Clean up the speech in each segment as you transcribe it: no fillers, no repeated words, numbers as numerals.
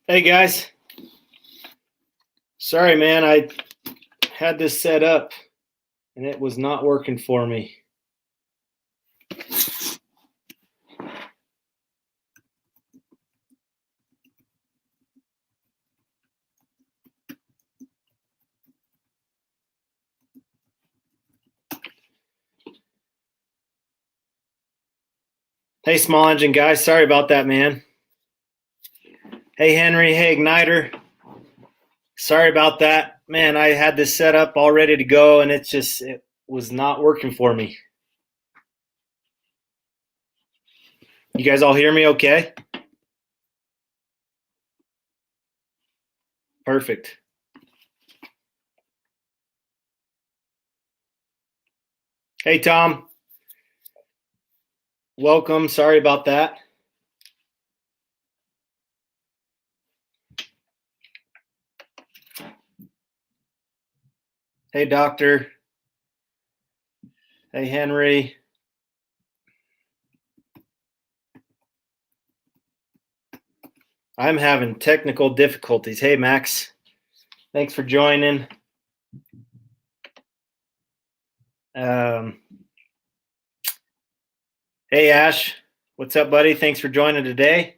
Hey guys, sorry man, I had this set up and it was not working for me. Hey small engine guys, sorry about that man. Hey Henry, hey Igniter, sorry about that. Man, I had this set up all ready to go and it was not working for me. You guys all hear me okay? Perfect. Hey Tom, welcome, sorry about that. Hey doctor. Hey Henry. I'm having technical difficulties. Hey Max, thanks for joining. Hey Ash, what's up buddy? Thanks for joining today.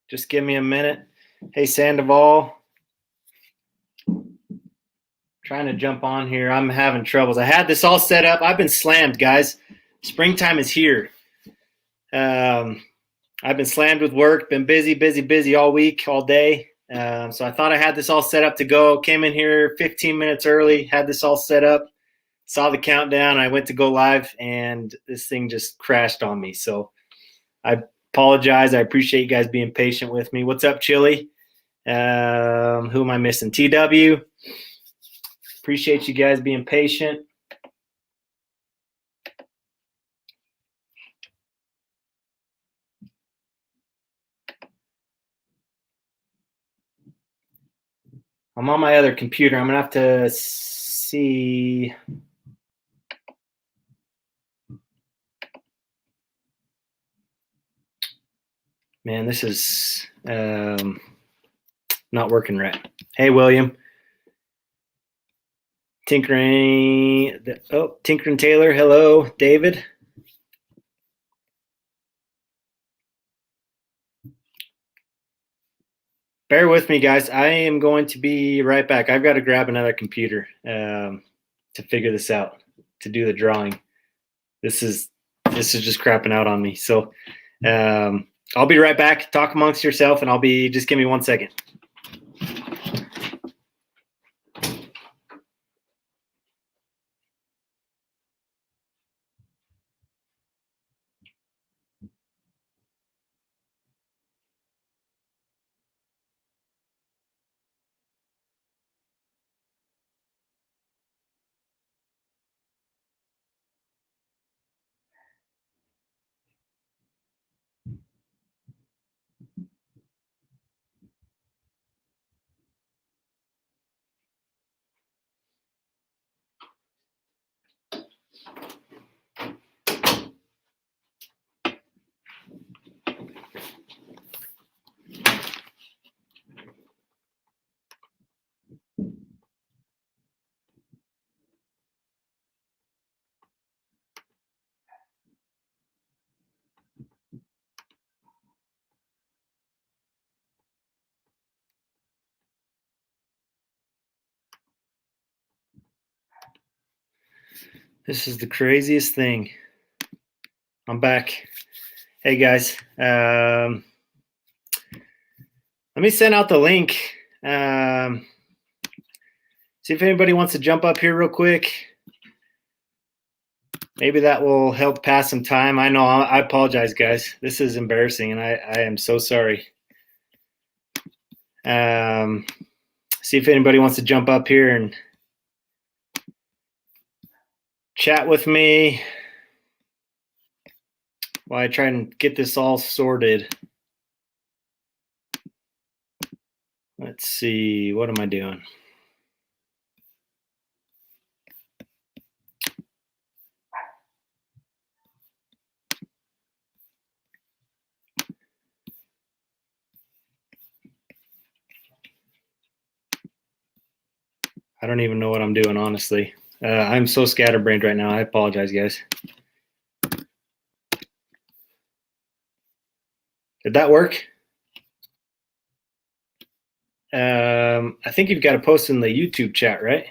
Just give me a minute. Hey Sandoval, trying to jump on here. I'm having troubles. I had this all set up. I've been slammed, guys. Springtime is here. I've been slammed with work, been busy all week, all day. So I thought I had this all set up to go. Came in here 15 minutes early, had this all set up, saw the countdown. I went to go live, and this thing just crashed on me. So I apologize. I appreciate you guys being patient with me. What's up, Chili? Who am I missing? TW. Appreciate you guys being patient. I'm on my other computer. I'm going to have to see. Man, this is not working right. Hey, William. Tinkering Taylor. Hello, David. Bear with me, guys. I am going to be right back. I've got to grab another computer to figure this out, to do the drawing. This is just crapping out on me. So I'll be right back. Talk amongst yourself, and just give me 1 second. This is the craziest thing. I'm back. Hey guys, let me send out the link. See if anybody wants to jump up here real quick. Maybe that will help pass some time. I know. I apologize, guys. This is embarrassing, and I am so sorry. See if anybody wants to jump up here and chat with me while I try and get this all sorted. Let's see. What am I doing? I don't even know what I'm doing, honestly. I'm so scatterbrained right now. I apologize, guys. Did that work? I think you've got to post in the YouTube chat, right?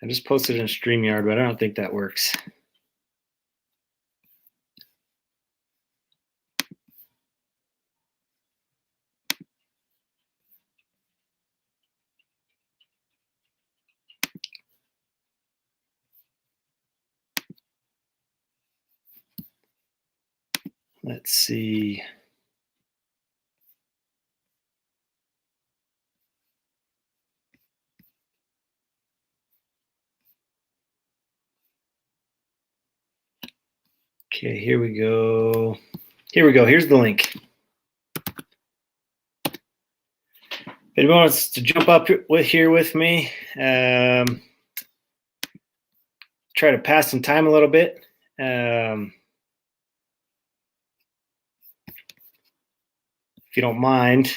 I just posted in StreamYard, but I don't think that works. Let's see. Okay, here we go. Here we go. Here's the link. If anyone wants to jump up here with me, try to pass some time a little bit. If you don't mind.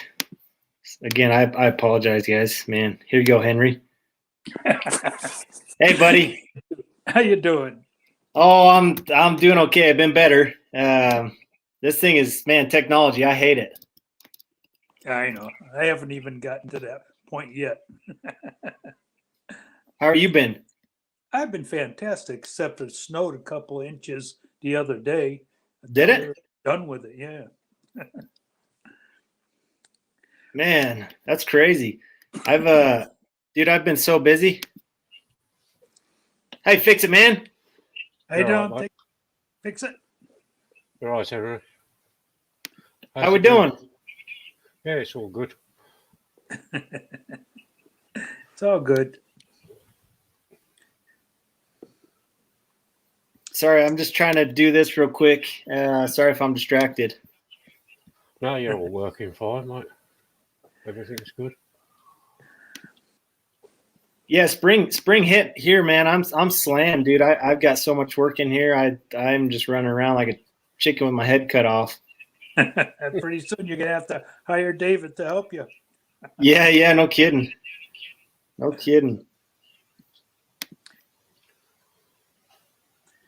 Again, I apologize, guys. Man, here you go, Henry. Hey, buddy. How you doing? Oh, I'm doing okay. I've been better. This thing is, man, technology. I hate it. I know. I haven't even gotten to that point yet. How are you been? I've been fantastic, except it snowed a couple inches the other day. Did it? We're done with it, yeah. Man, that's crazy. Dude, I've been so busy. Hey, fix it, man. I don't think fix it. You're right, Henry. How we doing? Yeah, it's all good. It's all good. Sorry, I'm just trying to do this real quick. Sorry if I'm distracted. No, you're all working fine, mate. Everything's good. Yeah, spring hit here, man. I'm slammed, dude. I've got so much work in here. I'm just running around like a chicken with my head cut off. Pretty soon you're gonna have to hire David to help you. Yeah, no kidding. No kidding.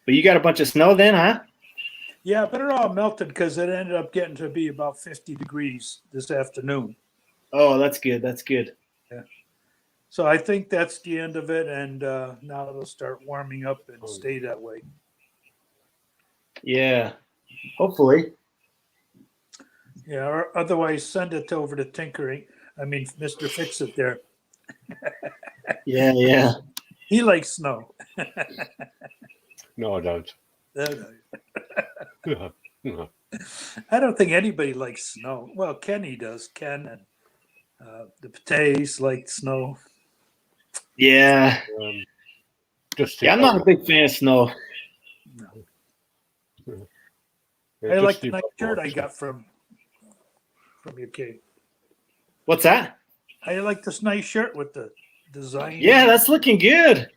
But you got a bunch of snow then, huh? Yeah, but it all melted because it ended up getting to be about 50 degrees this afternoon. Oh, that's good. That's good. Yeah. So I think that's the end of it, and now it'll start warming up and stay that way. Yeah, hopefully. Yeah, or otherwise send it over to tinkering. I mean, Mr. Fix It there. Yeah. He likes snow. No, I don't. No. I don't think anybody likes snow. Well, Kenny does. Ken and the Pates like snow. Yeah. I'm not a big fan of snow. No. I like the nice shirt I got from your kid. What's that? I like this nice shirt with the design. Yeah, that's looking good.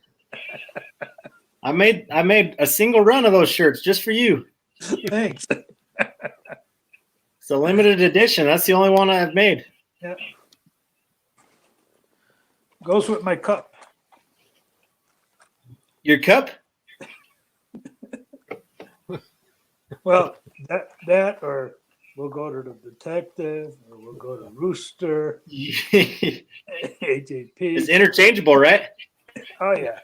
I made a single run of those shirts just for you. Thanks. It's a limited edition. That's the only one I've made. Yeah. Goes with my cup. Your cup? Well, that or we'll go to the detective or we'll go to Rooster. It's AJP. interchangeable, right? Oh yeah.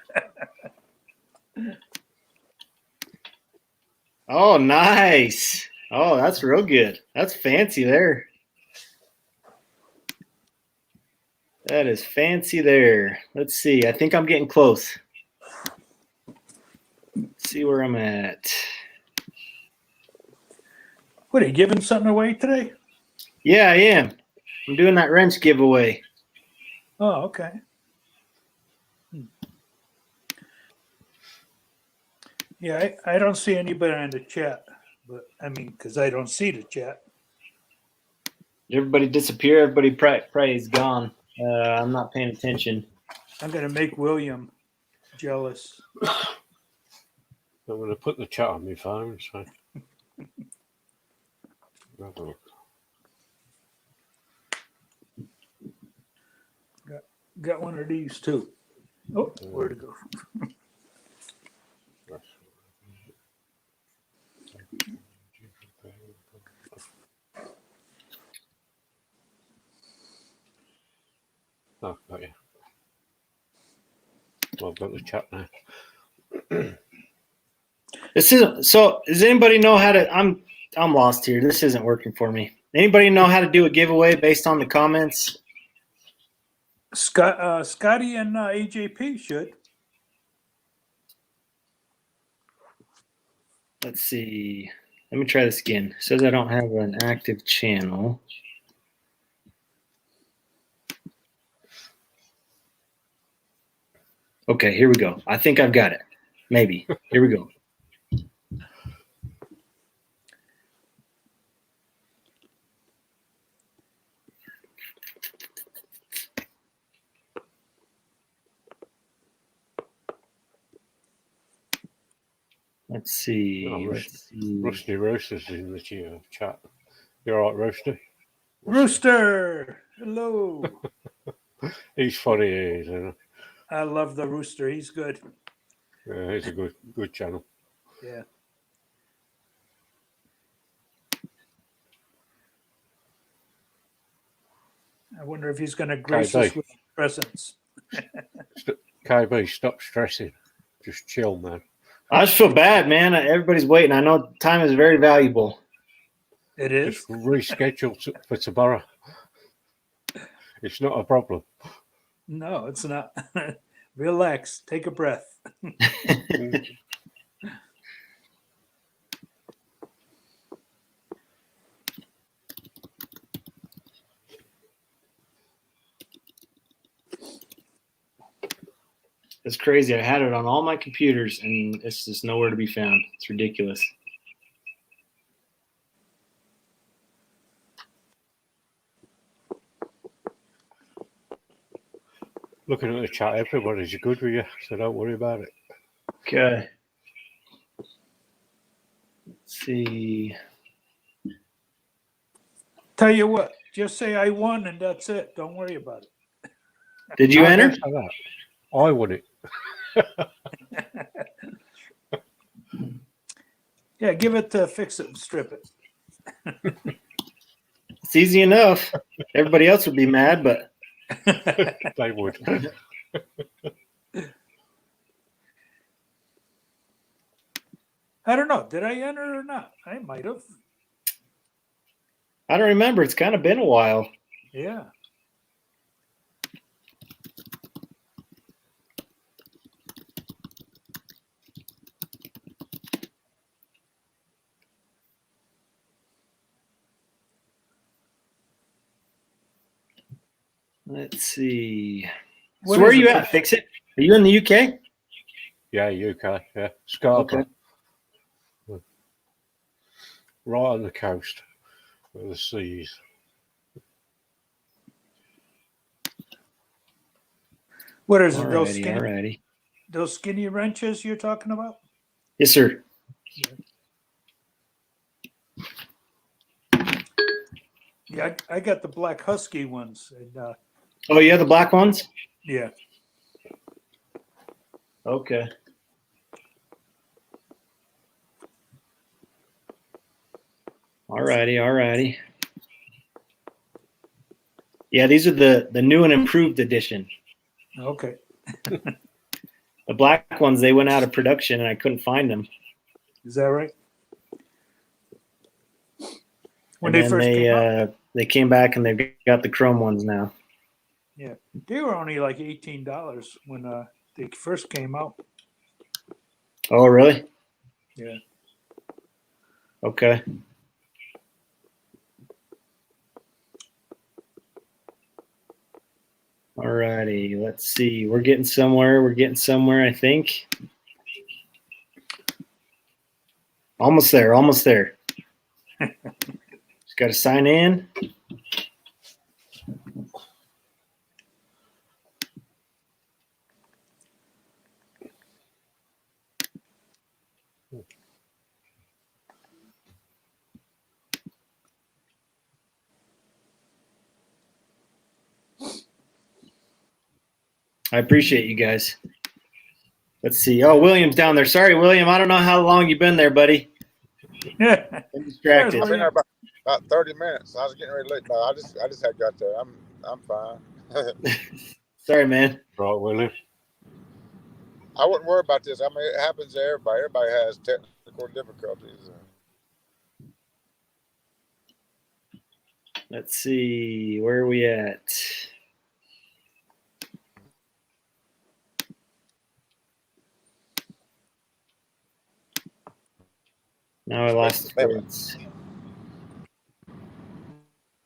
Oh, nice. Oh, that's real good. That's fancy there. That is fancy there. Let's see. I think I'm getting close. Let's see where I'm at. What, are you giving something away today? Yeah, I am. I'm doing that wrench giveaway. Oh, okay. Yeah, I don't see anybody in the chat, but I mean, because I don't see the chat. Everybody disappear. Everybody probably is gone. I'm not paying attention. I'm going to make William jealous. I'm going to put the chat on my phone. So. Have a look. Got one of these too. Oh, where'd it go? Oh, got you. Well, I've got the chat now. This isn't. So, does anybody know how to? I'm lost here. This isn't working for me. Anybody know how to do a giveaway based on the comments? Scotty and AJP should. Let's see. Let me try this again. It says I don't have an active channel. Okay, here we go. I think I've got it. Maybe. Here we go. Let's see. Oh, Let's see. Rusty Roaster's in the chat. You're all right, Roasty? Rooster, hello. He's funny, he is, isn't I love the Rooster. He's good. he? Yeah, he's a good channel. Yeah. I wonder if he's going to grace us with presents. KB, stop stressing. Just chill, man. I just feel bad, man. Everybody's waiting. I know time is very valuable. It is? Just reschedule for tomorrow. It's not a problem. No, it's not. Relax. Take a breath. It's crazy. I had it on all my computers, and it's just nowhere to be found. It's ridiculous. Looking at the chat, everybody's good with you, so don't worry about it. Okay. Let's see. Tell you what, just say I won and that's it. Don't worry about it. Did you enter? I won it. Yeah, give it to Fix It and Strip It. It's easy enough. Everybody else would be mad, but They would. I don't know. Did I enter or not? I might have. I don't remember. It's kind of been a while. Yeah. Let's see. What So where are is you it? at? Fix It. Are you in the UK? Yeah, UK. Yeah, Scarborough. Okay. Right on the coast of the seas. What is it? Alrighty. Those skinny wrenches you're talking about? Yes, sir. Yeah, I got the black husky ones. And, Oh, you have the black ones? yeah. Okay. Alrighty. Yeah, these are the new and improved edition. Okay. The black ones, they went out of production and I couldn't find them. Is that right? When And they first came out? they came back and they've got the chrome ones now. Yeah. They were only like $18 when they first came out. Oh, really? Yeah. Okay. Alrighty, let's see. We're getting somewhere. I think. Almost there. Just got to sign in. I appreciate you guys. Let's see. Oh, William's down there. Sorry, William. I don't know how long you've been there, buddy. I'm distracted. I've been there about 30 minutes. I was getting ready to leave. No, I just had got there. I'm fine. Sorry, man. Right, William. I wouldn't worry about this. I mean, it happens to everybody. Everybody has technical difficulties. Let's see. Where are we at? Now I lost words.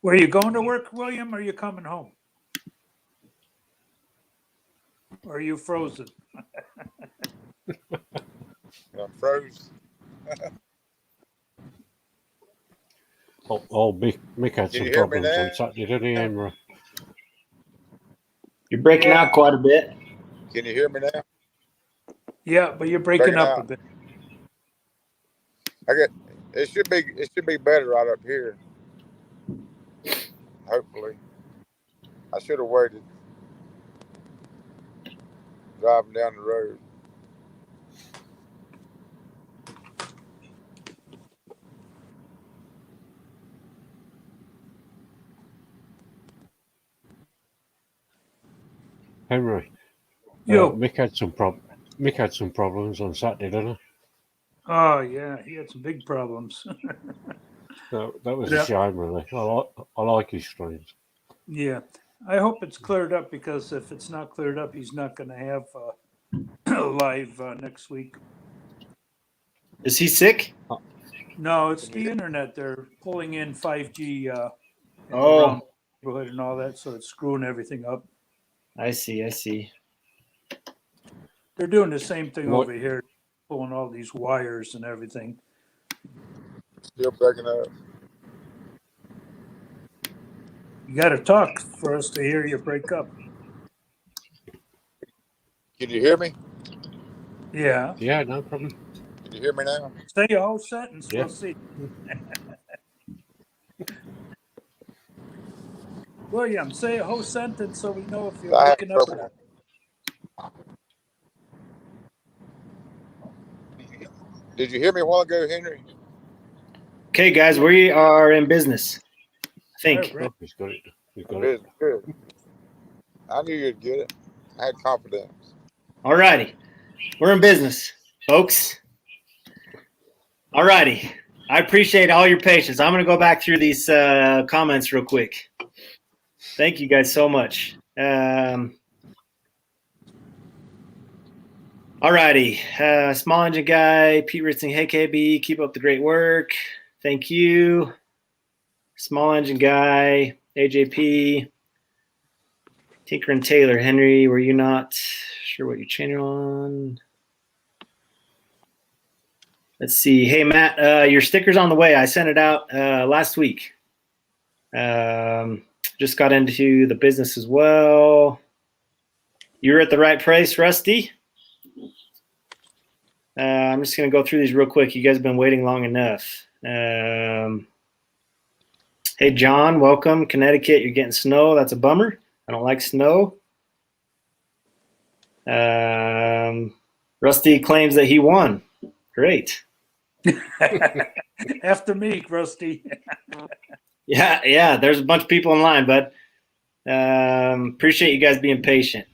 Were you going to work, William, or are you coming home? Or are you frozen? I'm froze. Mick had Can some you hear me problems now? on Saturday, didn't he, Henry? You're breaking out quite a bit. Can you hear me now? Yeah, but you're breaking up a bit. It should be better right up here. Hopefully. I should have waited. Driving down the road. Henry. Yo. Mick had some problems on Saturday, didn't he? Oh, yeah, he had some big problems. That was a shame, really. I like his streams. Yeah, I hope it's cleared up, because if it's not cleared up, he's not going to have live next week. Is he sick? No, it's the internet. They're pulling in 5G around Oh, the neighborhood and all that, so it's screwing everything up. I see. They're doing the same thing What? over here, pulling all these wires and everything. Still breaking up. You got to talk for us to hear you break up. Can you hear me? Yeah. Yeah, no problem. Can you hear me now? Say a whole sentence. Yeah. We'll see. William, say a whole sentence so we know if you're I had breaking up or trouble. not. Did you hear me a while ago, Henry? Okay, guys, we are in business. I think. Right. Oh, he's got it. Good. I knew you'd get it. I had confidence. All righty. We're in business, folks. All righty. I appreciate all your patience. I'm going to go back through these comments real quick. Thank you guys so much. All righty. Small engine guy, Pete Ritzing, hey KB, keep up the great work. Thank you. Small engine guy, AJP, Tinker and Taylor, Henry, were you not sure what you changed on? Let's see. Hey, Matt, your sticker's on the way. I sent it out last week. Just got into the business as well. You were at the right place, Rusty. I'm just going to go through these real quick. You guys have been waiting long enough. Hey, John, welcome. Connecticut, you're getting snow. That's a bummer. I don't like snow. Rusty claims that he won. Great. After me, Rusty. Yeah. There's a bunch of people in line, but appreciate you guys being patient.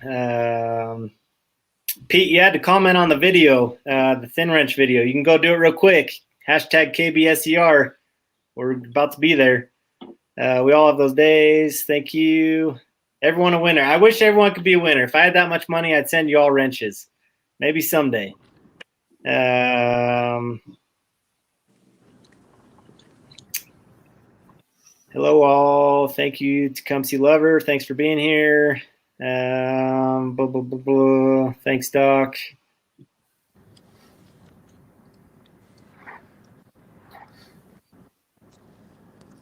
Pete, you had to comment on the video, the thin wrench video. You can go do it real quick. Hashtag KBSER. We're about to be there. We all have those days. Thank you. Everyone a winner. I wish everyone could be a winner. If I had that much money, I'd send you all wrenches. Maybe someday. Hello all. Thank you, Tecumseh Lover. Thanks for being here. Blah, blah, blah, blah. Thanks, Doc.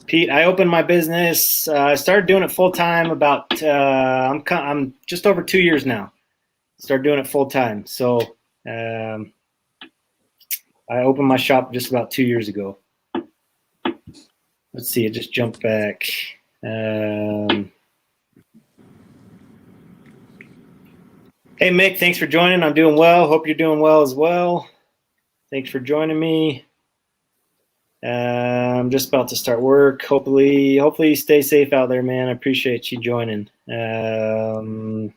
Pete, I opened my business. I started doing it full time about I'm just over 2 years now. Started doing it full time. So I opened my shop just about 2 years ago. Let's see, it just jumped back. Hey, Mick, thanks for joining. I'm doing well. Hope you're doing well as well. Thanks for joining me. I'm just about to start work. Hopefully you stay safe out there, man. I appreciate you joining. Glad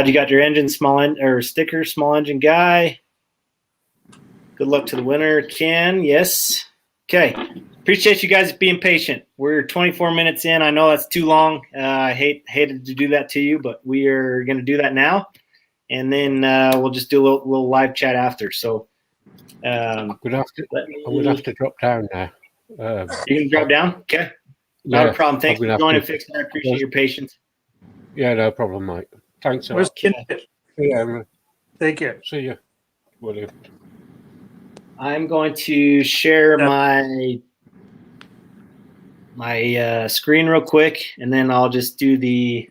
you got your engine sticker, small engine guy. Good luck to the winner, Ken. Yes. Okay. Appreciate you guys being patient. We're 24 minutes in. I know that's too long. I hated to do that to you, but we are going to do that now, and then we'll just do a little live chat after. So I would have to drop down now. You can drop down? Okay. Not a problem. Thanks for joining, Fixing. I appreciate your patience. Yeah, no problem, mate. Thanks a Where's lot. Ken? Yeah, Take care. see you, William. I'm going to share my screen real quick, and then I'll just do the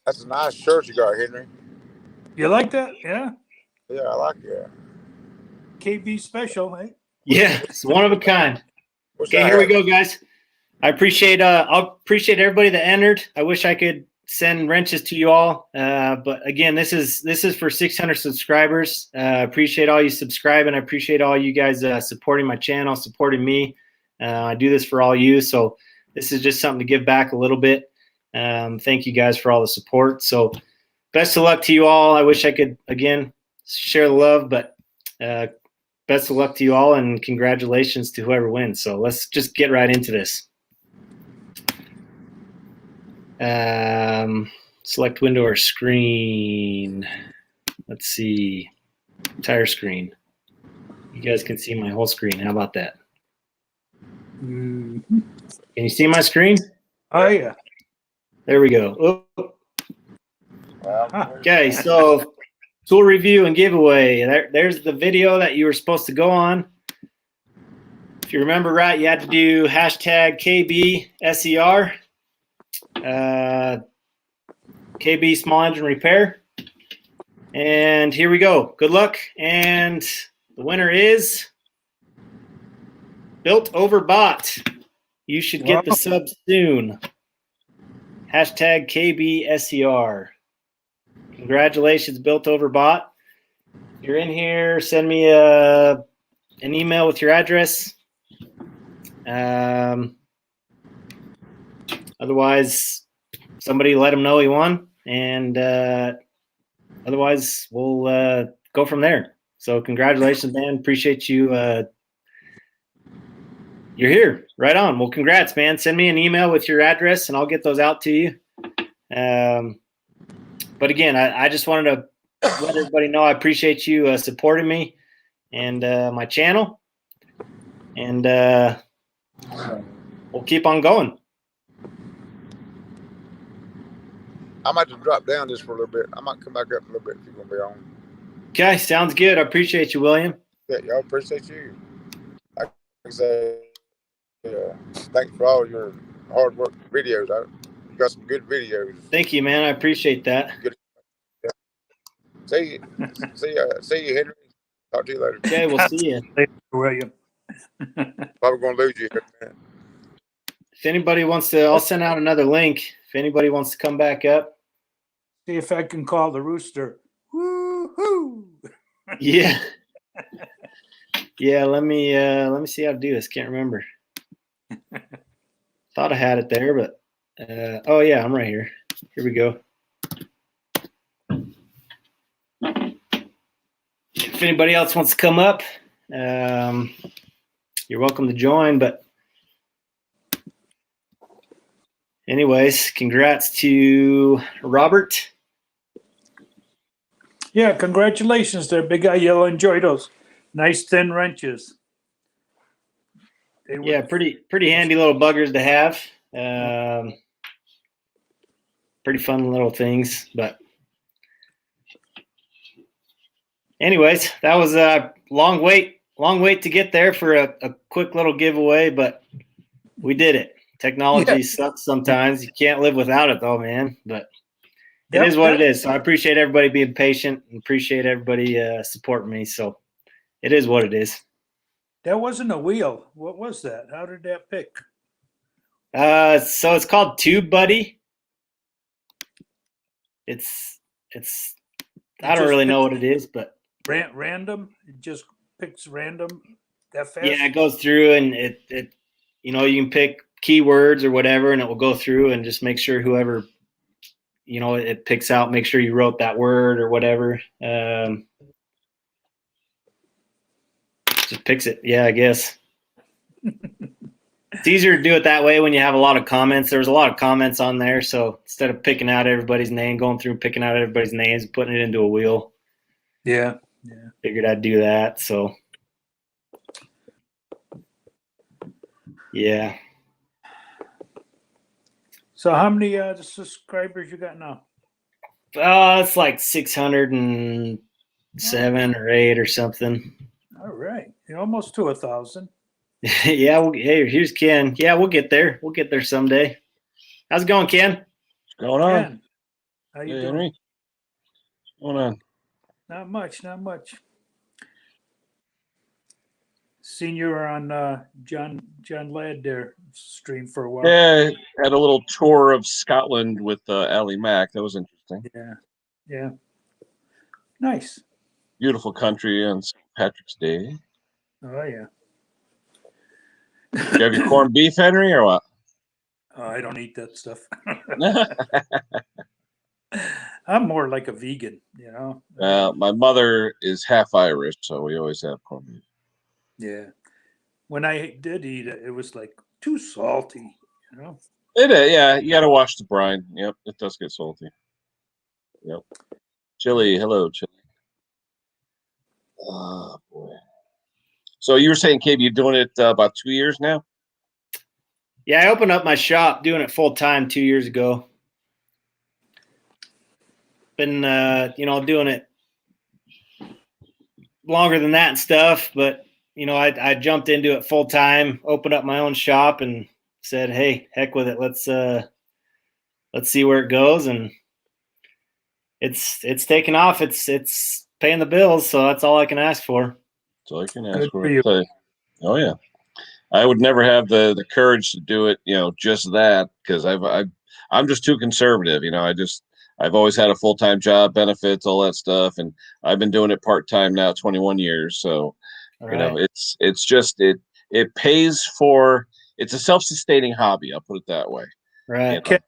That's a nice shirt you got, Henry. You like that? Yeah. Yeah, I like it. KB special, mate. yeah, it's one of a kind. What's Okay, that here we hat? go, guys. I'll appreciate everybody that entered. I wish I could send wrenches to you all, but again, this is for 600 subscribers. Appreciate all you subscribing. I appreciate all you guys supporting my channel, supporting me. I do this for all you, so this is just something to give back a little bit. Thank you guys for all the support. So best of luck to you all. I wish I could again share the love, but best of luck to you all, and congratulations to whoever wins. So let's just get right into this. Select window or screen. Let's see. Tire screen. You guys can see my whole screen. How about that? Mm-hmm. Can you see my screen? Oh, yeah. There we go. Oh. Well, Okay, so tool review and giveaway. There's the video that you were supposed to go on. If you remember right, you had to do hashtag KBSER. KB small engine repair. And here we go. Good luck. And the winner is Built Over Bot. You should get the sub soon. Hashtag KBSER. Congratulations, Built Over Bot. If you're in here, send me an email with your address. Otherwise, somebody let them know he won. And otherwise, we'll go from there. So congratulations, man. Appreciate you. You're here. Right on. Well, congrats, man. Send me an email with your address, and I'll get those out to you. But again, I just wanted to let everybody know I appreciate you supporting me and my channel. And we'll keep on going. I might just drop down just for a little bit. I might come back up a little bit if you're gonna be on. Okay, sounds good. I appreciate you, William. Yeah, y'all appreciate you. Like I say, thanks for all your hard work videos. You got some good videos. Thank you, man. I appreciate that. Good. Yeah. See you, Henry. Talk to you later. Okay, we'll see you. Later, William. Probably gonna lose you here in a minute. If anybody wants to, I'll send out another link. If anybody wants to come back up. See if I can call the rooster. Woo-hoo! Yeah. Yeah, let me see how to do this. Can't remember. Thought I had it there, but oh yeah, I'm right here. Here we go. If anybody else wants to come up, you're welcome to join. But anyways, congrats to Robert. Yeah, congratulations there, big guy. You'll enjoy those nice thin wrenches. Yeah, pretty handy little buggers to have. Pretty fun little things, but anyways, that was a long wait to get there for a quick little giveaway, but we did it. Technology sucks sometimes. You can't live without it though, man, but it is what it is. So I appreciate everybody being patient and appreciate everybody supporting me. So it is what it is. That wasn't a wheel. What was that? How did that pick? So it's called Tube Buddy. it's It I don't just really know picks what it is, but random. It just picks random that fast. yeah, it goes through and it you know, you can pick keywords or whatever, and it will go through and just make sure whoever, you know, it picks out, make sure you wrote that word or whatever. Just picks it. Yeah, I guess. It's easier to do it that way when you have a lot of comments. There was a lot of comments on there, so instead of picking out everybody's name, going through and picking out everybody's names, putting it into a wheel, Yeah. figured I'd do that. So, yeah. So how many subscribers you got now? It's like 607 or 8 or something. All right, you're almost to 1,000. Yeah. Hey, here's Ken. Yeah, we'll get there. We'll get there someday. How's it going, Ken? What's going on? Ken, how you Hey, doing? Henry. What's going on? Not much. Seen you were on John Ladd there stream for a while. Yeah, had a little tour of Scotland with Ali Mack. That was interesting. Yeah. Nice. Beautiful country on St. Patrick's Day. Oh yeah. You have your corned beef, Henry, or what? Oh, I don't eat that stuff. I'm more like a vegan, you know. My mother is half Irish, so we always have corned beef. Yeah. When I did eat it, it was like too salty, you know. It is, yeah. You got to wash the brine. Yep, it does get salty. Yep. Chili, hello, Chili. Oh boy. So you were saying, Cabe, you're doing it about 2 years now? Yeah, I opened up my shop doing it full time 2 years ago. Been you know, doing it longer than that and stuff, but you know, I jumped into it full time, opened up my own shop, and said, "Hey, heck with it. Let's see where it goes." And it's taken off. It's paying the bills, so that's all I can ask for. So I can ask Good for for it. you. Oh yeah. I would never have the courage to do it, just that, because I'm just too conservative. I've always had a full-time job, benefits, all that stuff, and I've been doing it part-time now 21 years. So, Right. it's just it pays for, it's a self-sustaining hobby. I'll put it that way. Right.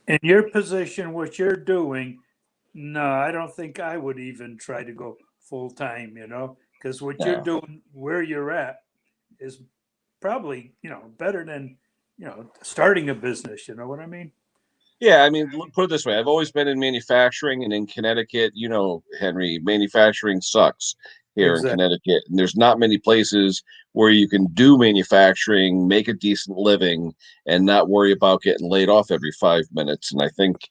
In your position, what you're doing, no, I don't think I would even try to go full time, you know, because what you're doing where you're at is probably, better than, starting a business. You know what I mean? Yeah, I mean, put it this way. I've always been in manufacturing, and in Connecticut, Henry, manufacturing sucks here in Exactly. Connecticut. And there's not many places where you can do manufacturing, make a decent living, and not worry about getting laid off every 5 minutes. And I think,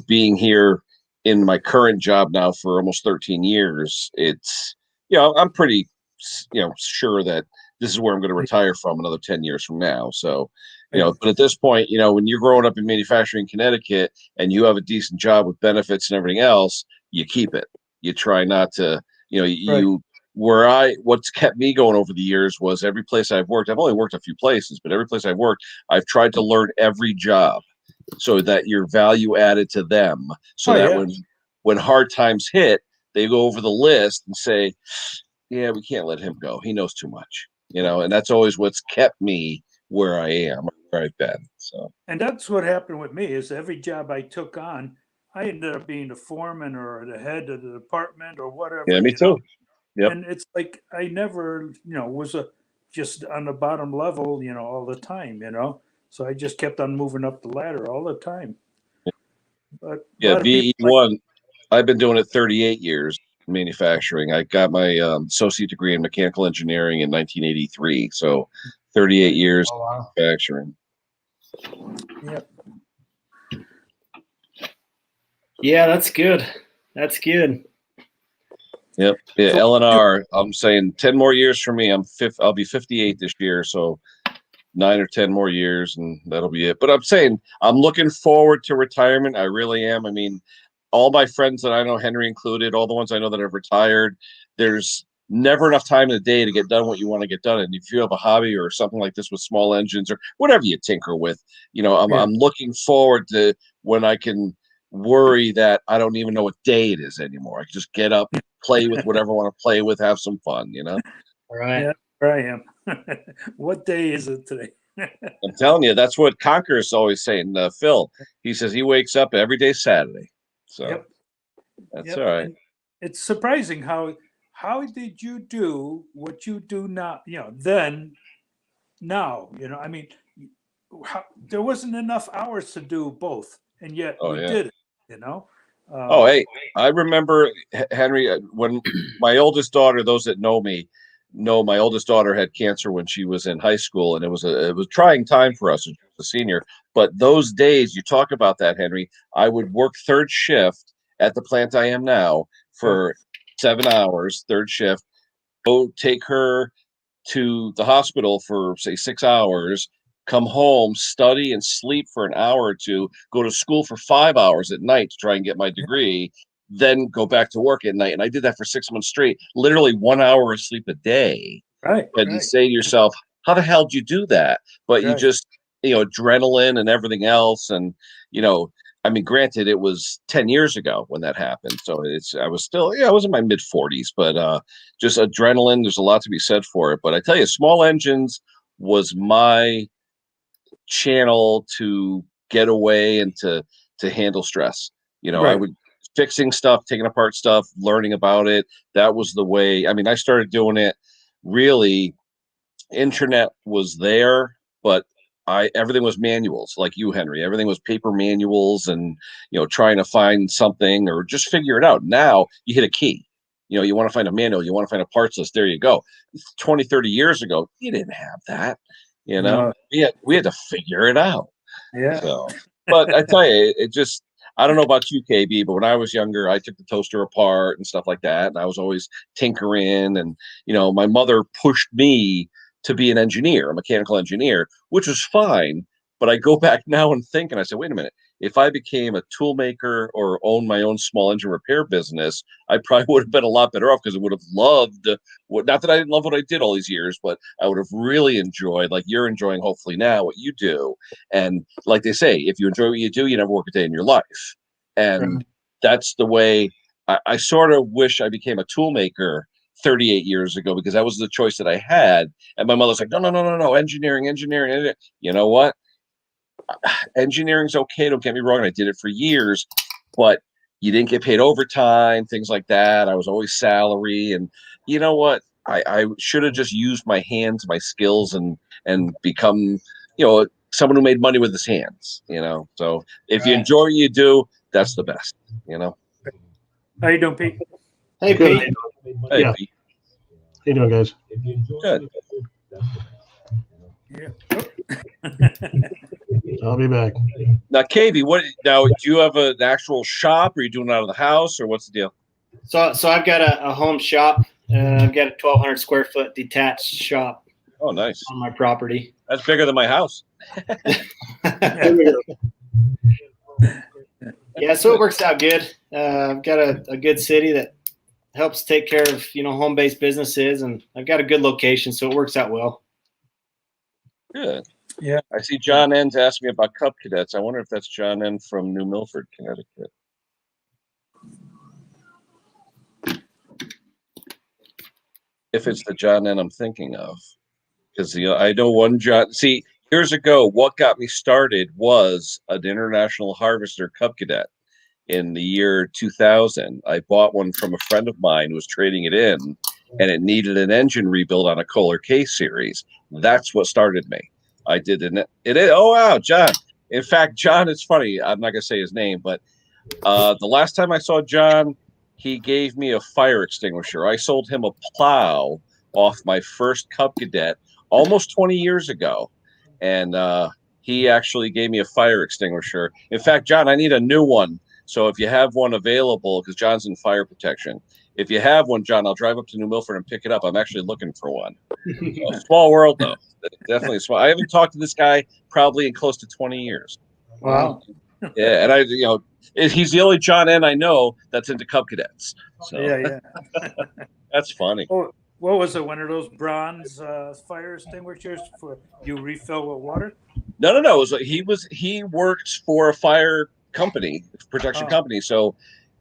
being here in my current job now for almost 13 years, it's, I'm pretty, sure that this is where I'm going to retire from another 10 years from now. So, but at this point, when you're growing up in manufacturing in Connecticut and you have a decent job with benefits and everything else, you keep it. You try not to, what's kept me going over the years was every place I've worked. I've only worked a few places, but every place I've worked, I've tried to learn every job so that you're value added to them. So that when hard times hit, they go over the list and say, yeah, we can't let him go. He knows too much, and that's always what's kept me where I am, where I've been. So, and that's what happened with me is every job I took on, I ended up being the foreman or the head of the department or whatever. yeah, me too. Yep. And it's like I never, was just on the bottom level, all the time, So I just kept on moving up the ladder all the time. But yeah, VE1. I've been doing it 38 years. Manufacturing. I got my associate degree in mechanical engineering in 1983. So 38 years manufacturing. Yep. Yeah, that's good. That's good. Yep. Yeah, LNR. I'm saying 10 more years for me. I'll be 58 this year. So 9 or 10 more years, and that'll be it. But I'm saying I'm looking forward to retirement. I really am. I mean, all my friends that I know, Henry included, all the ones I know that have retired, there's never enough time in the day to get done what you want to get done. And if you have a hobby or something like this with small engines or whatever you tinker with, I'm looking forward to when I can worry that I don't even know what day it is anymore. I can just get up, play with whatever I want to play with, have some fun, you know? All right. Yeah, there I am. What day is it today? I'm telling you, that's what Conqueror's always saying. Phil, he says he wakes up every day Saturday. So Yep. that's all right. And it's surprising how did you do what you do now? Then now. I mean, there wasn't enough hours to do both, and yet Oh, we yeah. did it. You know. Oh, hey, I remember, Henry, when my oldest daughter, those that know me, know my oldest daughter had cancer when she was in high school, and it was a trying time for us when she was a senior. But those days, you talk about that, Henry, I would work third shift at the plant I am now for 7 hours, third shift, go take her to the hospital for say 6 hours, come home, study and sleep for an hour or two, go to school for 5 hours at night to try and get my degree, then go back to work at night. And I did that for 6 months straight, literally 1 hour of sleep a day. Right. And you say to yourself, how the hell did you do that? But you just, adrenaline and everything else. And, I mean, granted, it was 10 years ago when that happened. So I was still, I was in my mid 40s, but just adrenaline, there's a lot to be said for it. But I tell you, small engines was my channel to get away and to handle stress. I would fixing stuff, taking apart stuff, learning about it. That was the way. I mean, I started doing it really. Internet was there, but everything was manuals, like you, Henry. Everything was paper manuals and trying to find something or just figure it out. Now you hit a key. You want to find a manual, you want to find a parts list, there you go. 20, 30 years ago, you didn't have that. No. We had to figure it out. Yeah. So, but I tell you, it just, I don't know about you, KB, but when I was younger, I took the toaster apart and stuff like that. And I was always tinkering. And, my mother pushed me to be an engineer, a mechanical engineer, which was fine. But I go back now and think, and I said, wait a minute, if I became a tool maker or owned my own small engine repair business, I probably would have been a lot better off because I would have loved not that I didn't love what I did all these years, but I would have really enjoyed, like you're enjoying hopefully now, what you do. And like they say, if you enjoy what you do, you never work a day in your life. And that's the way I sort of wish I became a tool maker 38 years ago because that was the choice that I had. And my mother's like, no, engineering. You know what? Engineering's okay. Don't get me wrong. I did it for years, but you didn't get paid overtime, things like that. I was always salary. And you know what? I should have just used my hands, my skills, and become, someone who made money with his hands, So if you enjoy what you do, that's the best, How you doing, Pete? Hey, Good. Pete. Hey, Yeah. Pete. How you doing, guys? Good. Yeah. I'll be back. Now, KB, do you have an actual shop? Or are you doing it out of the house, or what's the deal? So I've got a home shop. I've got a 1,200 square foot detached shop. Oh, nice. On my property. That's bigger than my house. Yeah, so it works out good. I've got a good city that helps take care of home-based businesses, and I've got a good location, so it works out well. Good. Yeah. I see John N's asking me about Cub Cadets. I wonder if that's John N from New Milford, Connecticut. If it's the John N I'm thinking of. Because I know one John. See, years ago, what got me started was an International Harvester Cub Cadet in the year 2000. I bought one from a friend of mine who was trading it in, and it needed an engine rebuild on a Kohler K series. That's what started me. I did it. Oh, wow, John. In fact, John, it's funny. I'm not going to say his name, but the last time I saw John, he gave me a fire extinguisher. I sold him a plow off my first Cub Cadet almost 20 years ago. And he actually gave me a fire extinguisher. In fact, John, I need a new one. So if you have one available, because John's in fire protection, if you have one, John, I'll drive up to New Milford and pick it up. I'm actually looking for one. So, small world, though. Definitely small. I haven't talked to this guy probably in close to 20 years. Wow. Yeah, and he's the only John N I know that's into Cub Cadets. So Yeah. that's funny. Oh, what was it? One of those bronze fire extinguishers for you refill with water? No. He works for a fire company, protection Oh. company. So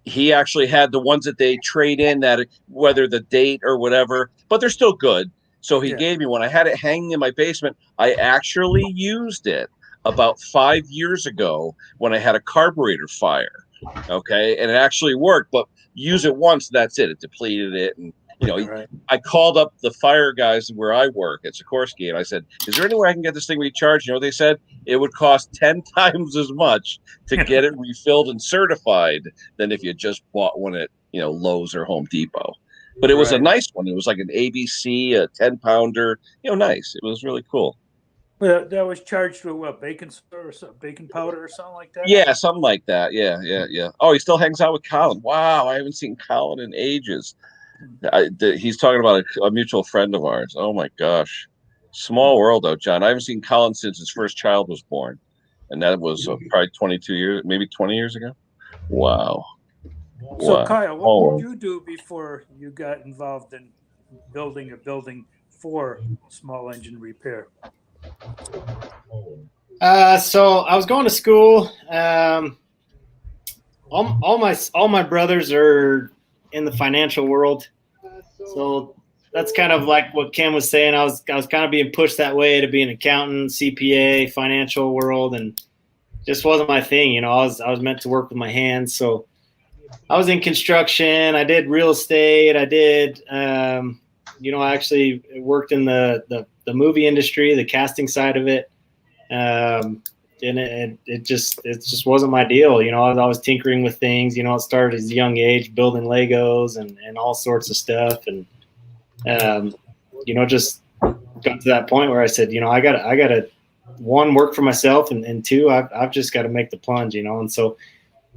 he actually had the ones that they trade in, that whether the date or whatever, but they're still good. So he Yeah. gave me one. I had it hanging in my basement. I actually used it about 5 years ago when I had a carburetor fire. Okay. And it actually worked, but use it once, that's it. It depleted it. And, Right. I called up the fire guys where I work at Sikorsky, and I said, is there any way I can get this thing recharged? You know what they said? It would cost 10 times as much to get it refilled and certified than if you just bought one at, Lowe's or Home Depot. But it was a Right. nice one. It was like an ABC, a 10-pounder, nice. It was really cool. Well, that was charged with what, baking soda or something, baking powder or something like that? Yeah, something like that. Yeah. Oh, he still hangs out with Colin. Wow, I haven't seen Colin in ages. He's talking about a mutual friend of ours. Oh my gosh, small world though, John. I haven't seen Colin since his first child was born, and that was probably 22 years, maybe 20 years ago. Wow. So Wow. Kyle, what did you do before you got involved in building a building for small engine repair? So I was going to school. All my brothers are in the financial world, so that's kind of like what Ken was saying. I was kind of being pushed that way to be an accountant, CPA, financial world, and just wasn't my thing. I was meant to work with my hands, so I was in construction. I did real estate. I did, I actually worked in the movie industry, the casting side of it. And it just wasn't my deal. I was always tinkering with things. It started at a young age, building Legos and all sorts of stuff. And, just got to that point where I said, I gotta one, work for myself, and two, I've just got to make the plunge, and so,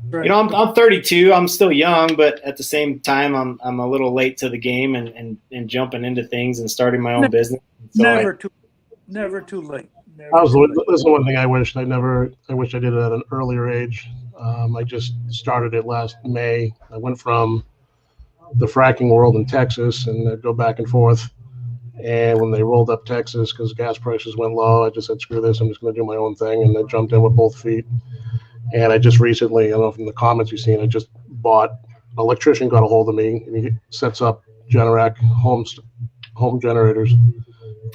Right. I'm 32. I'm still young, but at the same time, I'm a little late to the game and jumping into things and starting my own business. So Never too late. This is one thing I wish I did it at an earlier age. I just started it last May. I went from the fracking world in Texas and I'd go back and forth. And when they rolled up Texas because gas prices went low, I just said, screw this, I'm just going to do my own thing. And I jumped in with both feet. And I just recently, I don't know from the comments you've seen, I just bought, an electrician got a hold of me and he sets up Generac home generators.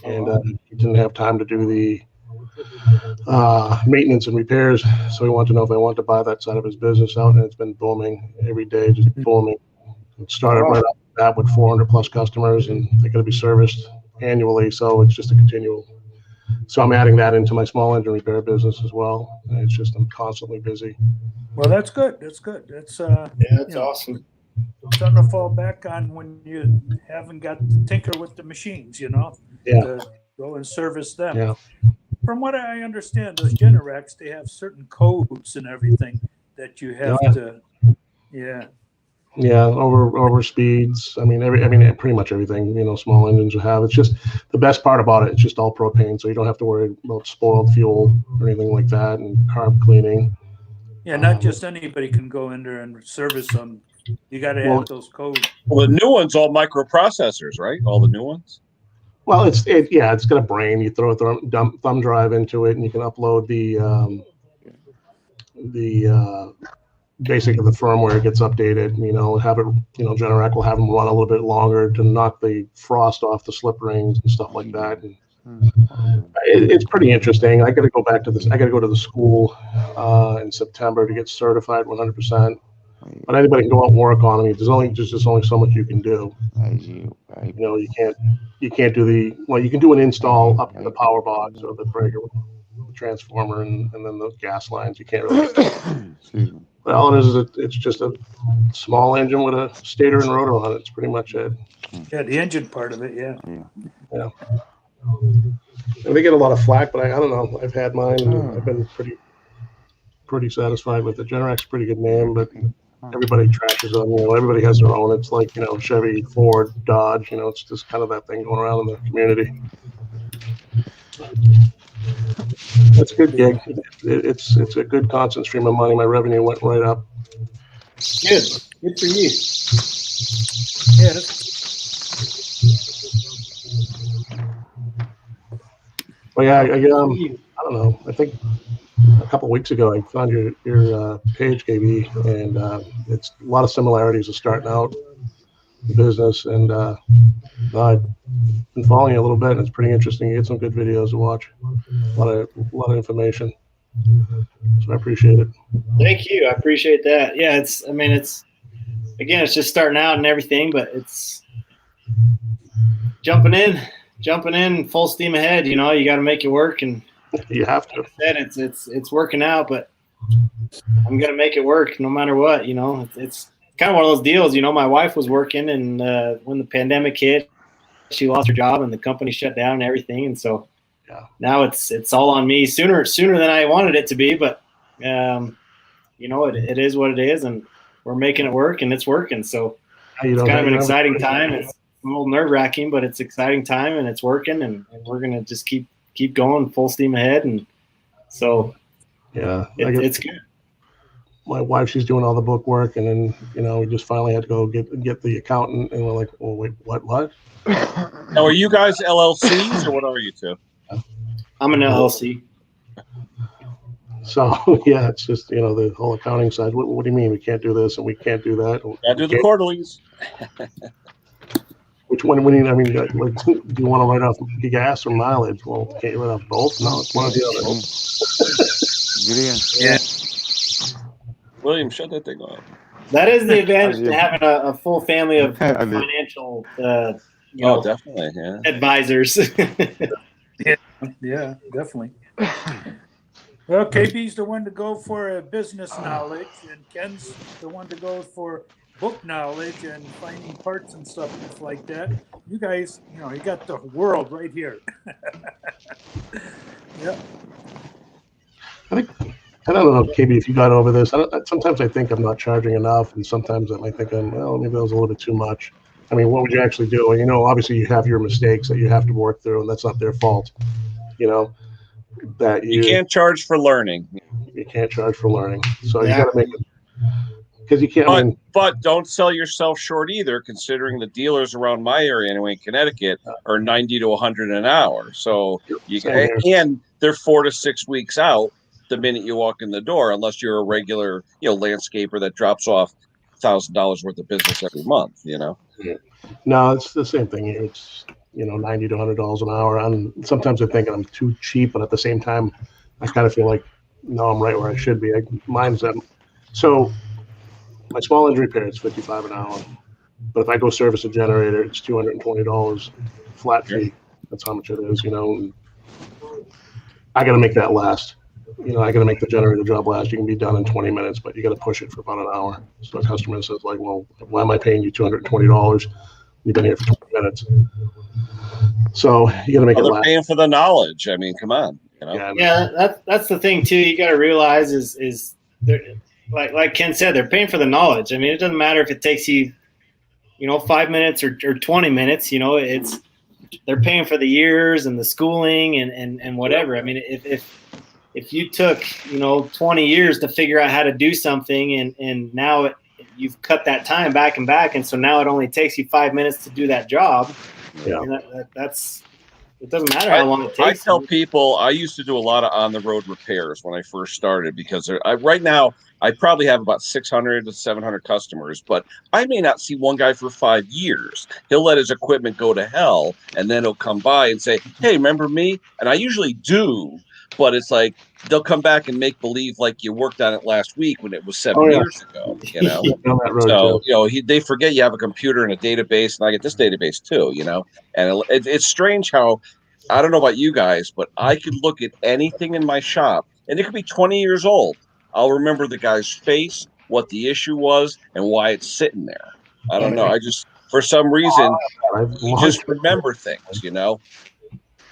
And he didn't have time to do the maintenance and repairs. So he wanted to know if I wanted to buy that side of his business out. And it's been booming every day, just booming. It started right off the bat with 400 plus customers and they're going to be serviced annually. So it's just a continual. So I'm adding that into my small engine repair business as well. And it's just, I'm constantly busy. Well, that's good. That's awesome. Something to fall back on when you haven't got to tinker with the machines, Yeah. to go and service them. Yeah. From what I understand, those Generacs, they have certain codes and everything that you have to, Yeah, over speeds. I mean, pretty much everything, small engines will have. It's just the best part about it. It's just all propane, so you don't have to worry about spoiled fuel or anything like that, and carb cleaning. Yeah, not just anybody can go in there and service them. You got to have those codes. Well, the new one's all microprocessors, right? All the new ones. Well, it's got a brain. You throw a thumb drive into it, and you can upload the basically the firmware gets updated. Have it. Generac will have them run a little bit longer to knock the frost off the slip rings and stuff like that. And it's pretty interesting. I got to go back to this. I got to go to the school in September to get certified 100%. But anybody can go out and work on them. There's only so much you can do. You can't do you can do an install up to the power box or the breaker, the transformer, and then the gas lines. You can't really. But all it is it's just a small engine with a stator and rotor on it. It's pretty much it. Yeah, the engine part of it. Yeah. And they get a lot of flack, but I don't know. I've had mine. And I've been pretty satisfied with it. Generac's a pretty good name, but everybody trashes them. Everybody has their own. It's like Chevy, Ford, Dodge. It's just kind of that thing going around in the community. That's a good gig. It's a good constant stream of money. My revenue went right up. Good for you. Yeah. But yeah, I don't know. I think a couple of weeks ago, I found your page, KB, and it's a lot of similarities of starting out the business. And I've been following you a little bit, and it's pretty interesting. You get some good videos to watch, a lot of information. So I appreciate it. Thank you. I appreciate that. Yeah, I mean, it's just starting out and everything, but it's jumping in full steam ahead. You know, you got to make it work, and You have to. like I said, it's working out, but I'm gonna make it work no matter what. You know, it's kind of one of those deals. You know, my wife was working, and when the pandemic hit, she lost her job, and the company shut down and everything, and so now it's all on me sooner than I wanted it to be, but you know, it is what it is, and we're making it work, and it's working. So it's kind of an exciting time. It's a little nerve wracking, but it's exciting time, and it's working, and we're gonna just keep going full steam ahead, and so it's good. My wife, she's doing all the book work, and then we just finally had to go get the accountant, and we're like, oh wait, what? Now, are you guys LLCs or what are you two? I'm an LLC. So yeah, it's just the whole accounting side. What do you mean we can't do this and we can't do that? I do the quarterlies. Which one? Do you want to write off gas or mileage? Well, can't you write off both? No, it's one or the other. Yeah. William, shut that thing off. That is the advantage to having a full family of financial, definitely, advisors. Yeah, definitely. Well, KB's the one to go for business knowledge, and Ken's the one to go for book knowledge and finding parts and stuff like that. You guys, you got the world right here. Yeah. I don't know, KB, if you got over this. Sometimes I think I'm not charging enough, and sometimes I might think maybe that was a little bit too much. I mean, what would you actually do? And, obviously you have your mistakes that you have to work through, and that's not their fault. That you can't charge for learning. You can't charge for learning. So you got to make it, because you can't. But don't sell yourself short either, considering the dealers around my area anyway in Connecticut are 90 to 100 an hour. So and they're 4 to 6 weeks out the minute you walk in the door, unless you're a regular, landscaper that drops off $1,000 worth of business every month. Yeah. No, it's the same thing here. It's $90 to $100 an hour. And sometimes I think I'm too cheap, but at the same time, I kind of feel like I'm right where I should be. Mine's so my small engine repair is $55 an hour, but if I go service a generator, it's $220 flat fee. That's how much it is. I got to make that last. I got to make the generator job last. You can be done in 20 minutes, but you got to push it for about an hour. So a customer says, like, well, why am I paying you $220? You've been here for 20 minutes. So you got to make it last. Paying for the knowledge. I mean, come on. Yeah, that's the thing too. You got to realize is like Ken said, they're paying for the knowledge. I mean, it doesn't matter if it takes you, 5 minutes or 20 minutes. They're paying for the years and the schooling and whatever. I mean, if you took 20 years to figure out how to do something and now you've cut that time back, and so now it only takes you 5 minutes to do that job. Yeah, it doesn't matter how long it takes. I tell people I used to do a lot of on-the-road repairs when I first started because right now I probably have about 600 to 700 customers, but I may not see one guy for 5 years. He'll let his equipment go to hell, and then he'll come by and say, hey, remember me? And I usually do, but it's like they'll come back and make believe like you worked on it last week when it was 7 years ago, So, they forget you have a computer and a database, and I get this database too, and it's strange how, I don't know about you guys, but I could look at anything in my shop and it could be 20 years old. I'll remember the guy's face, what the issue was, and why it's sitting there. I don't know. I just, for some reason, you just remember things,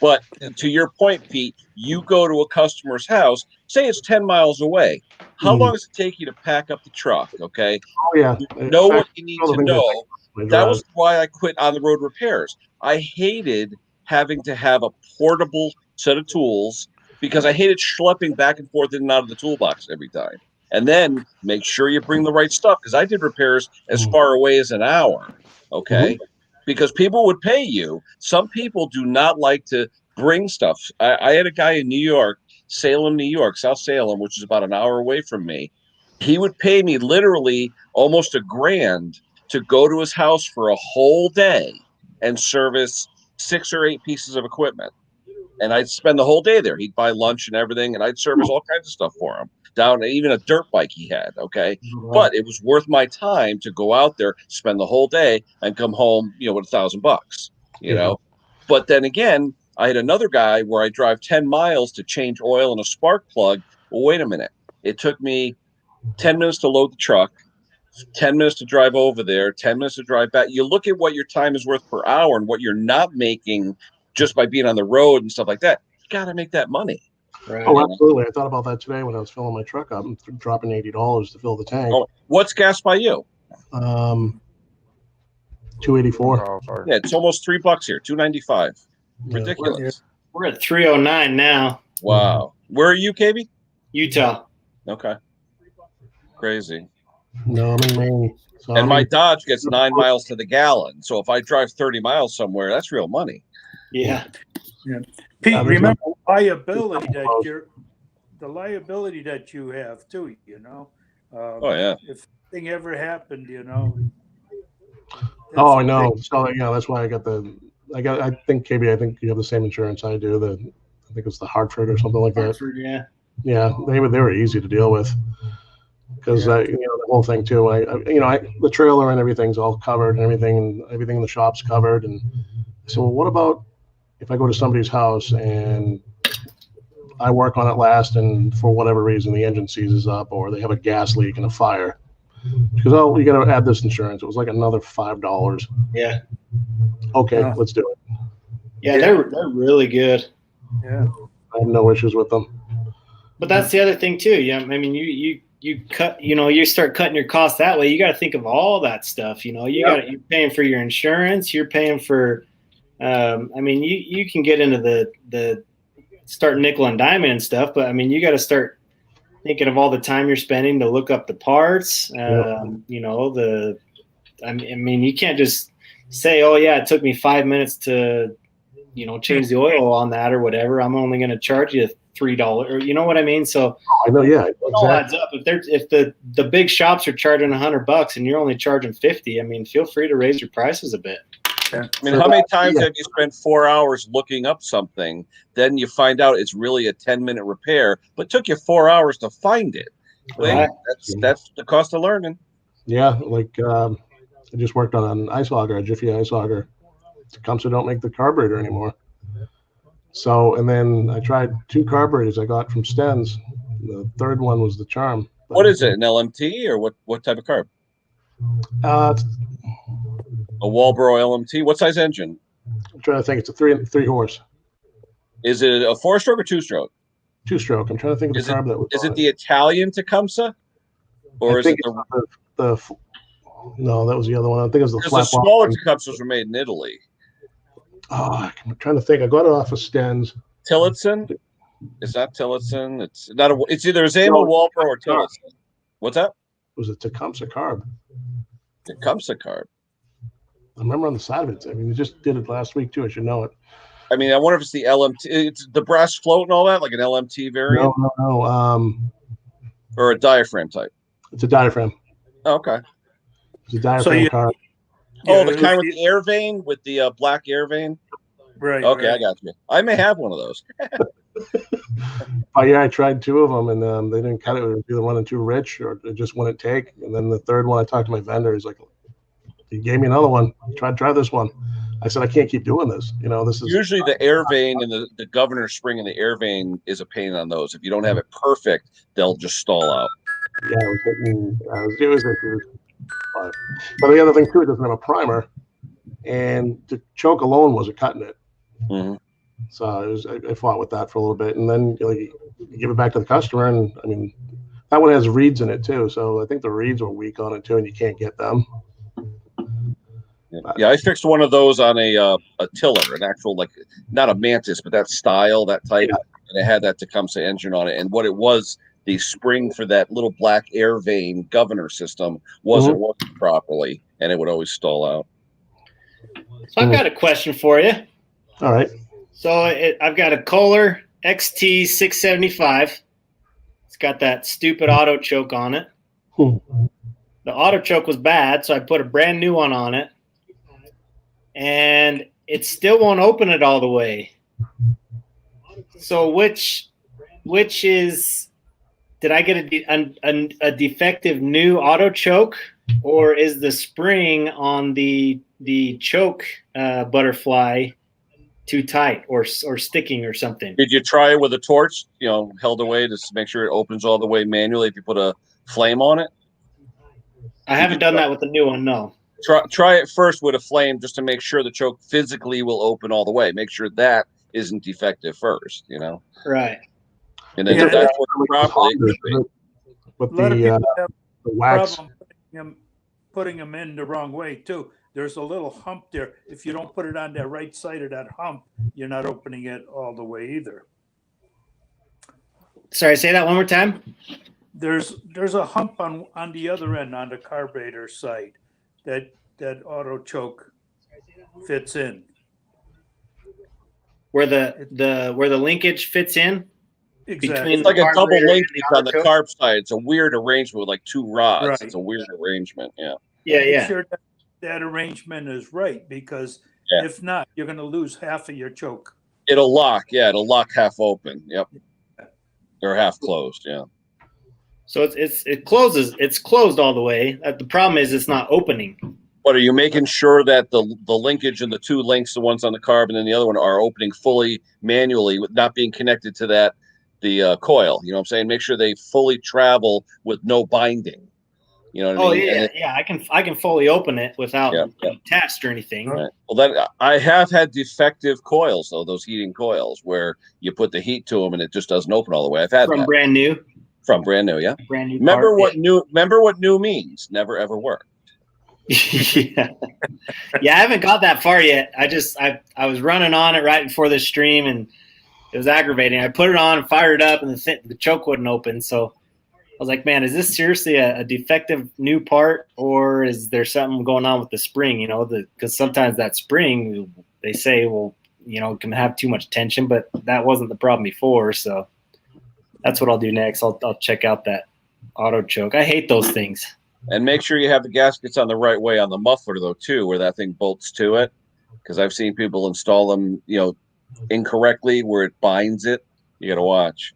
But to your point, Pete, you go to a customer's house, say it's 10 miles away. How long does it take you to pack up the truck? Okay. Oh, yeah. You know what you need to know. That was why I quit on the road repairs. I hated having to have a portable set of tools because I hated schlepping back and forth in and out of the toolbox every time. And then make sure you bring the right stuff, because I did repairs as far away as an hour. Okay. Because people would pay you. Some people do not like to bring stuff. I had a guy in New York. Salem, New York, South Salem, which is about an hour away from me. He would pay me literally almost $1,000 to go to his house for a whole day and service 6 or 8 pieces of equipment. And I'd spend the whole day there. He'd buy lunch and everything, and I'd service all kinds of stuff for him. Down even a dirt bike he had. Okay. But it was worth my time to go out there, spend the whole day, and come home, with $1,000, But then again, I had another guy where I drive 10 miles to change oil in a spark plug. Well, wait a minute. It took me 10 minutes to load the truck, 10 minutes to drive over there, 10 minutes to drive back. You look at what your time is worth per hour and what you're not making just by being on the road and stuff like that. You got to make that money. Right. Oh, absolutely. I thought about that today when I was filling my truck up. I'm dropping $80 to fill the tank. Oh, what's gas by you? $2.84. Yeah, it's almost $3 here, $2.95. Yeah. Ridiculous. We're at 309 now. Wow. Where are you, KB? Utah. Okay. Crazy. No, I'm in Maine. So And my Dodge gets 9 miles to the gallon. So if I drive 30 miles somewhere, that's real money. Yeah. Pete, remember liability the liability that you have too, Oh, yeah. If anything ever happened, Oh, I know. So that's why I think KB, I think you have the same insurance I do. I think it's the Hartford or something like that. Hartford, yeah. Yeah, they were easy to deal with because the whole thing too. The trailer and everything's all covered and everything in the shop's covered. And so, well, what about if I go to somebody's house and I work on it last, and for whatever reason the engine seizes up, or they have a gas leak and a fire? Because you got to add this insurance. It was like another $5. Yeah. Okay, let's do it. Yeah, they're really good. Yeah. I have no issues with them. But that's the other thing too. Yeah, I mean, you cut, you start cutting your costs that way. You got to think of all that stuff. You're paying for your insurance. You're paying for. I mean, you can get into the start nickel and diamond and stuff, but I mean, you got to start thinking of all the time you're spending to look up the parts. I mean, you can't just say, oh yeah, it took me 5 minutes to, change the oil on that or whatever. I'm only going to charge you $3, or you know what I mean? So I know, yeah, it all adds up. If the big shops are charging $100 and you're only charging 50, I mean, feel free to raise your prices a bit. I mean, how many times have you spent 4 hours looking up something, then you find out it's really a 10-minute repair, but took you 4 hours to find it? Right. That's the cost of learning. Yeah, like I just worked on an ice auger, a Jiffy ice auger. Tecumseh don't make the carburetor anymore. So, and then I tried 2 carburetors I got from Stens. The third one was the charm. What is it, an LMT or what type of carb? It's A Walbro LMT. What size engine? I'm trying to think. It's a three horse. Is it a 4-stroke or 2-stroke? 2-stroke. I'm trying to think of the carb that was. Is it the Italian Tecumseh, or is it the? No, that was the other one. I think it was the flat. The smaller Tecumsehs were made in Italy. Oh, I'm trying to think. I got it off of Stens. Tillotson? It's not Tillotson. It's not a. It's either Zama, Walbro, or Tillotson. What's that? It was a Tecumseh carb. Tecumseh carb. I remember on the side of it. I mean, they just did it last week too. I should know it. I mean, I wonder if it's the LMT. It's the brass float and all that, like an LMT variant. No. Or a diaphragm type. It's a diaphragm. Oh, okay. It's a diaphragm carb. Oh, the kind with the air vane, with the black air vane. Right. Okay, right. I got you. I may have one of those. Oh yeah, I tried 2 of them, and they didn't cut it. It was either running too rich, or it just wouldn't take. And then the third one, I talked to my vendor. He's like, he gave me another one. Try this one. I said, I can't keep doing this. This is Usually the air vane and the governor spring and the air vane is a pain on those. If you don't have it perfect, they'll just stall out. Yeah, I was hitting. It was but the other thing too, it doesn't have a primer, and the choke alone wasn't cutting it. Mm-hmm. So I fought with that for a little bit, and then you give it back to the customer, and I mean that one has reeds in it too. So I think the reeds were weak on it too, and you can't get them. Yeah, I fixed one of those on a tiller, an actual, like, not a Mantis, but that style, that type, and it had that Tecumseh engine on it. And what it was, the spring for that little black air vane governor system wasn't working properly, and it would always stall out. So I've got a question for you. All right. So I've got a Kohler XT 675. It's got that stupid auto choke on it. The auto choke was bad, so I put a brand new one on it, and it still won't open it all the way. So which is, did I get a defective new auto choke, or is the spring on the choke butterfly too tight or sticking or something? Did you try it with a torch, held away to make sure it opens all the way manually if you put a flame on it? I haven't done that with the new one, no. Try it first with a flame just to make sure the choke physically will open all the way. Make sure that isn't defective first, Right. And then if that's working properly, with A lot of people have the wax. problem putting them in the wrong way too. There's a little hump there. If you don't put it on that right side of that hump, you're not opening it all the way either. Sorry, say that one more time. There's a hump on the other end, on the carburetor side, that auto choke fits in. Where the linkage fits in? Exactly. it's like a double linkage on the choke? carb side. It's a weird arrangement with like two rods. Right. It's a weird arrangement. Yeah. Make sure that arrangement is right, because if not, you're going to lose half of your choke. It'll lock. Yeah, it'll lock half open. Yep. Or half closed. Yeah. So it closes. It's closed all the way. The problem is it's not opening. But are you making sure that the linkage and the two links, the ones on the carb and then the other one, are opening fully manually, with not being connected to the coil? You know what I'm saying? Make sure they fully travel with no binding. You know what I mean? I can fully open it without attached or anything. Right. Well, then I have had defective coils, though, those heating coils, where you put the heat to them and it just doesn't open all the way. I've had from that. brand new. From brand new, yeah. Brand new. Remember what new means? Never ever worked. Yeah, I haven't got that far yet. I was running on it right before the stream, and it was aggravating. I put it on, fired it up, and the choke wouldn't open. So I was like, man, is this seriously a defective new part, or is there something going on with the spring? Because sometimes that spring, they say, can have too much tension, but that wasn't the problem before. So that's what I'll do next. I'll check out that auto choke. I hate those things. And make sure you have the gaskets on the right way on the muffler, though, too, where that thing bolts to it. Because I've seen people install them, incorrectly, where it binds it. You got to watch.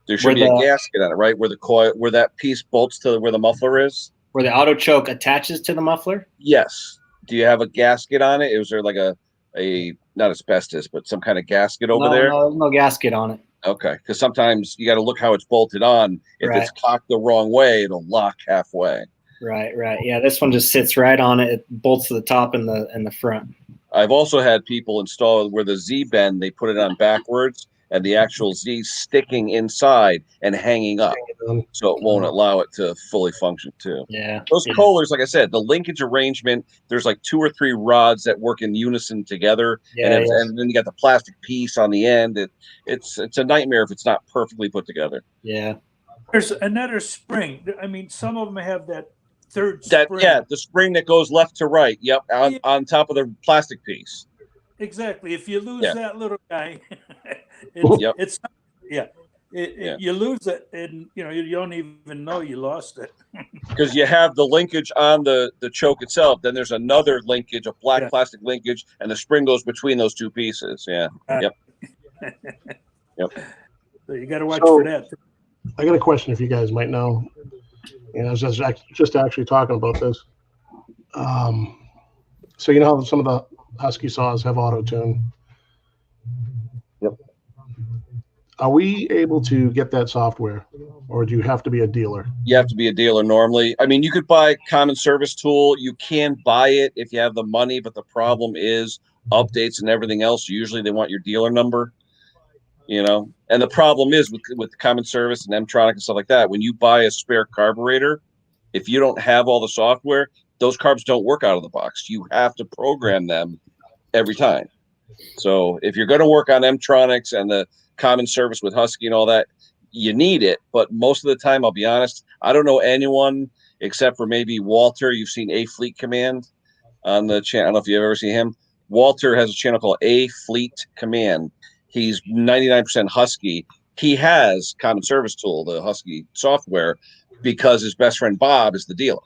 There should be a gasket on it, right, where the coil, where that piece bolts to where the muffler is. Where the auto choke attaches to the muffler. Yes. Do you have a gasket on it? Was there like a not asbestos, but some kind of gasket over there? No, there's no gasket on it. Okay, because sometimes you got to look how it's bolted on. If it's cocked the wrong way, it'll lock halfway. Right. Yeah, this one just sits right on it. It bolts to the top and the front. I've also had people install where the Z bend, they put it on backwards, and the actual Z sticking inside and hanging up, so it won't allow it to fully function too. Yeah. Those Kohlers, like I said, the linkage arrangement, there's like 2 or 3 rods that work in unison together, and then you got the plastic piece on the end. It's a nightmare if it's not perfectly put together. Yeah. There's another spring. I mean, some of them have that third spring. Yeah, the spring that goes left to right. Yep, on top of the plastic piece. Exactly. If you lose that little guy, you lose it, and you don't even know you lost it. Because you have the linkage on the choke itself, then there's another linkage, a black plastic linkage, and the spring goes between those two pieces. Yeah. Yep. So you got to watch for that. I got a question, if you guys might know. I was just actually talking about this. So you know how some of the Husky saws have auto tune. Yep. Are we able to get that software, or do you have to be a dealer? You have to be a dealer normally. I mean, you could buy a common service tool. You can buy it if you have the money, but the problem is updates and everything else. Usually they want your dealer number, And the problem is with common service and Mtronic and stuff like that, when you buy a spare carburetor, if you don't have all the software, those carbs don't work out of the box. You have to program them every time. So if you're going to work on Mtronics and the common service with Husky and all that, you need it. But most of the time, I'll be honest, I don't know anyone except for maybe Walter. You've seen A Fleet Command on the channel. I don't know if you've ever seen him. Walter has a channel called A Fleet Command. He's 99% Husky. He has Common Service Tool, the Husky software, because his best friend Bob is the dealer.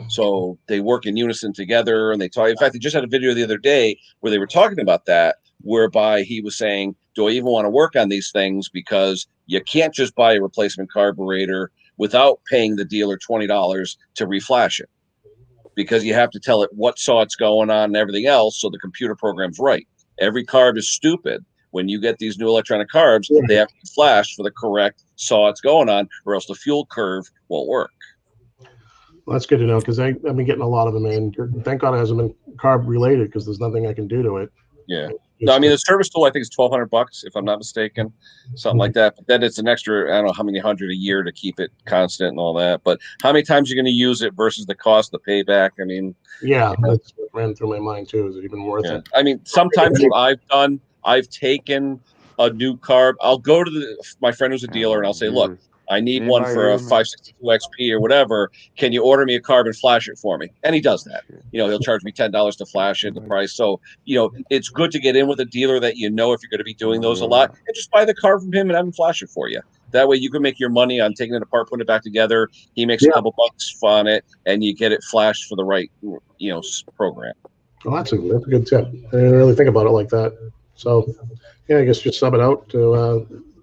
So they work in unison together, and they talk. In fact, they just had a video the other day where they were talking about that, whereby he was saying, do I even want to work on these things? Because you can't just buy a replacement carburetor without paying the dealer $20 to reflash it, because you have to tell it what saw it's going on and everything else, so the computer program's right. Every carb is stupid. When you get these new electronic carbs, they have to be flashed for the correct saw it's going on, or else the fuel curve won't work. Well, that's good to know, because I've been getting a lot of them in. Thank God it hasn't been carb related, because there's nothing I can do to it. Yeah. No, I mean, the service tool, I think, is $1,200, if I'm not mistaken, something like that. But then it's an extra, I don't know how many hundred a year to keep it constant and all that. But how many times you're going to use it versus the cost, the payback? I mean, yeah, that's what ran through my mind too. Is it even worth it? I mean, sometimes what I've done, I've taken a new carb. I'll go to my friend who's a dealer, and I'll say, look, I need one for a 562 XP or whatever. Can you order me a carb and flash it for me? And he does that. He'll charge me $10 to flash it, the price. So, it's good to get in with a dealer that if you're going to be doing those a lot, and just buy the carb from him and have him flash it for you. That way you can make your money on taking it apart, putting it back together. He makes a couple bucks on it, and you get it flashed for the right, program. Well, that's a good tip. I didn't really think about it like that. So, I guess just sub it out to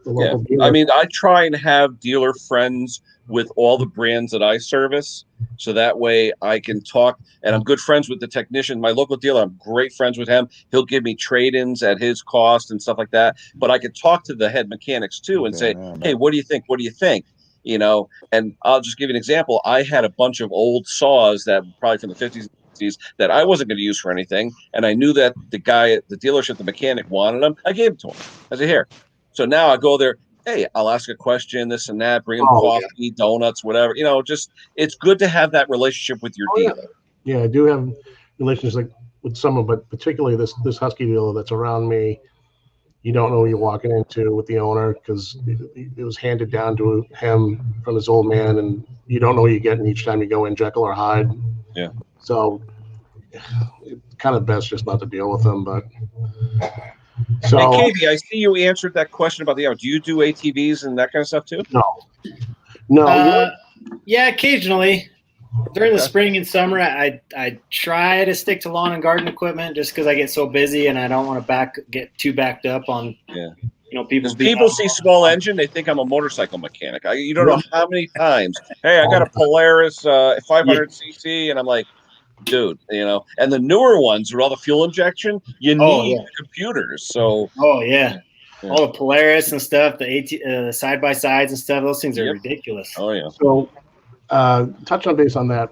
the local dealer. I mean, I try and have dealer friends with all the brands that I service, so that way I can talk. And I'm good friends with the technician, my local dealer. I'm great friends with him. He'll give me trade-ins at his cost and stuff like that. But I could talk to the head mechanics too and say, hey, what do you think? What do you think? And I'll just give you an example. I had a bunch of old saws that probably from the 50s that I wasn't going to use for anything, and I knew that the guy at the dealership, the mechanic, wanted them. I gave them to him. I said, here. So now I go there, hey, I'll ask a question, this and that, bring him coffee, donuts, whatever. Just it's good to have that relationship with your dealer. Yeah, I do have relations with someone, but particularly this Husky dealer that's around me. You don't know what you're walking into with the owner, because it was handed down to him from his old man, and you don't know what you're getting each time you go in, Jekyll or Hyde. Yeah. So it's kind of best just not to deal with them. But so, hey, Katie, I see you answered that question about do you do ATVs and that kind of stuff too? No. Yeah, occasionally. During the spring and summer, I try to stick to lawn and garden equipment, just because I get so busy and I don't want to get too backed up on. People see small engine, they think I'm a motorcycle mechanic. You don't know how many times. Hey, I got a Polaris 500cc, and I'm like, dude, and the newer ones with all the fuel injection, you need computers. So all the Polaris and stuff, the side by sides and stuff, those things are ridiculous. Oh yeah. So touch on base on that.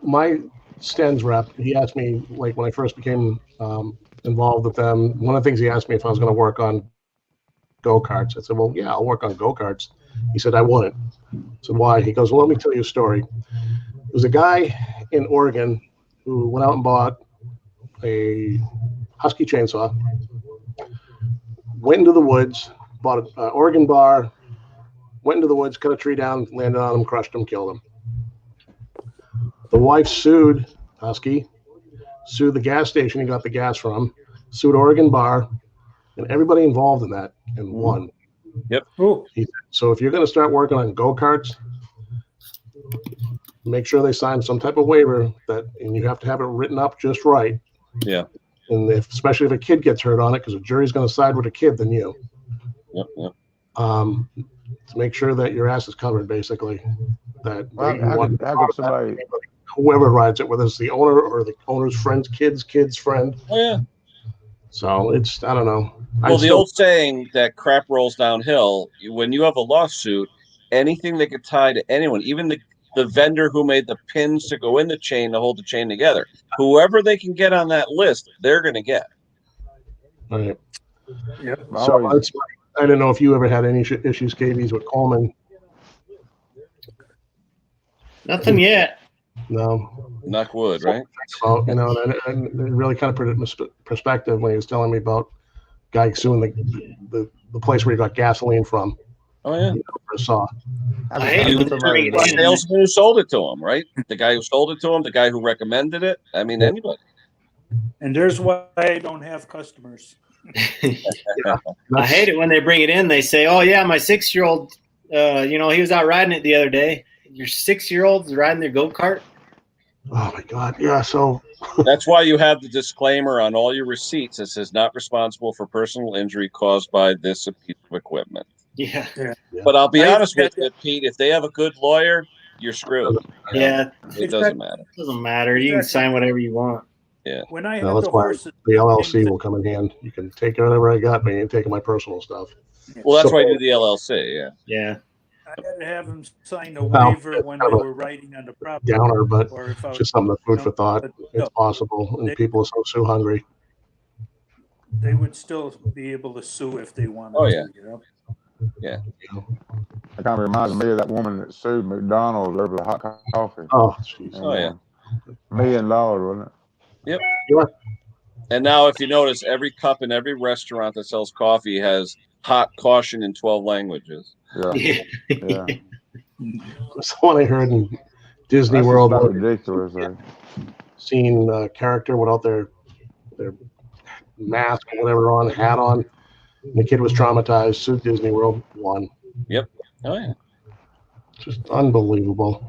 My Stens rep, he asked me, like, when I first became involved with them, one of the things he asked me if I was going to work on go-karts. I said, well, yeah, I'll work on go-karts. He said, I wouldn't. I said, why? He goes, well, let me tell you a story. There was a guy in Oregon who went out and bought a Husky chainsaw, went into the woods, bought an Oregon bar, went into the woods, cut a tree down, landed on him, crushed him, killed him. The wife sued Husky, sued the gas station he got the gas from, sued Oregon Bar, and everybody involved in that, and won. Yep. So if you're going to start working on go-karts, make sure they sign some type of waiver and you have to have it written up just right. Yeah. And especially if a kid gets hurt on it, because the jury's going to side with a kid than you. Yep. To make sure that your ass is covered, basically. That how could somebody, whoever rides it, whether it's the owner or the owner's friend's kid's friend. Oh yeah. So I don't know. Well, the old saying that crap rolls downhill. When you have a lawsuit, anything that could tie to anyone, even the vendor who made the pins to go in the chain to hold the chain together, whoever they can get on that list, they're going to get. All right. Yep. So I don't know if you ever had any issues, KBs, with Coleman. Nothing yet. No. Knock wood, right? And it really kind of put it in perspective when he was telling me about guy suing the place where he got gasoline from. Oh yeah. For a saw. The salesman who sold it to him, right? The guy who sold it to him, the guy who recommended it. I mean, anybody. And there's why I don't have customers. I hate it when they bring it in. They say, "Oh yeah, my 6-year-old, he was out riding it the other day." Your 6-year-old's riding their go-kart? Oh my God. Yeah. So That's why you have the disclaimer on all your receipts that says not responsible for personal injury caused by this piece of equipment. Yeah. But I'll be I honest with had you, Pete, if they have a good lawyer, you're screwed. Yeah. It doesn't matter. It doesn't matter. You can sign whatever you want. Yeah. When I no, had that's the why horses, the same LLC thing. will come in hand. You can take whatever I got, but you ain't taking my personal stuff. Well, that's So- why I do the LLC. Yeah. Yeah. I had to have them sign a Well, waiver it's when kind they of a were riding on the property. Downer, but Or if I was, just something to food for thought. but It's still, possible, and they- people are so hungry. they would still be able to sue if they wanted Oh, yeah. to, you know? Yeah. It kind of reminds me of that woman that sued McDonald's over the hot coffee. Oh, jeez. Oh, yeah. $1 million, wasn't it? Yep. Yeah. And now, if you notice, every cup in every restaurant that sells coffee has hot caution in 12 languages. Yeah. Yeah. That's the one I heard in Disney That's World. just about ridiculous. Seen a character without their mask or whatever on, hat on. And the kid was traumatized, sued Disney World, won. Yep. Oh, yeah. Just unbelievable.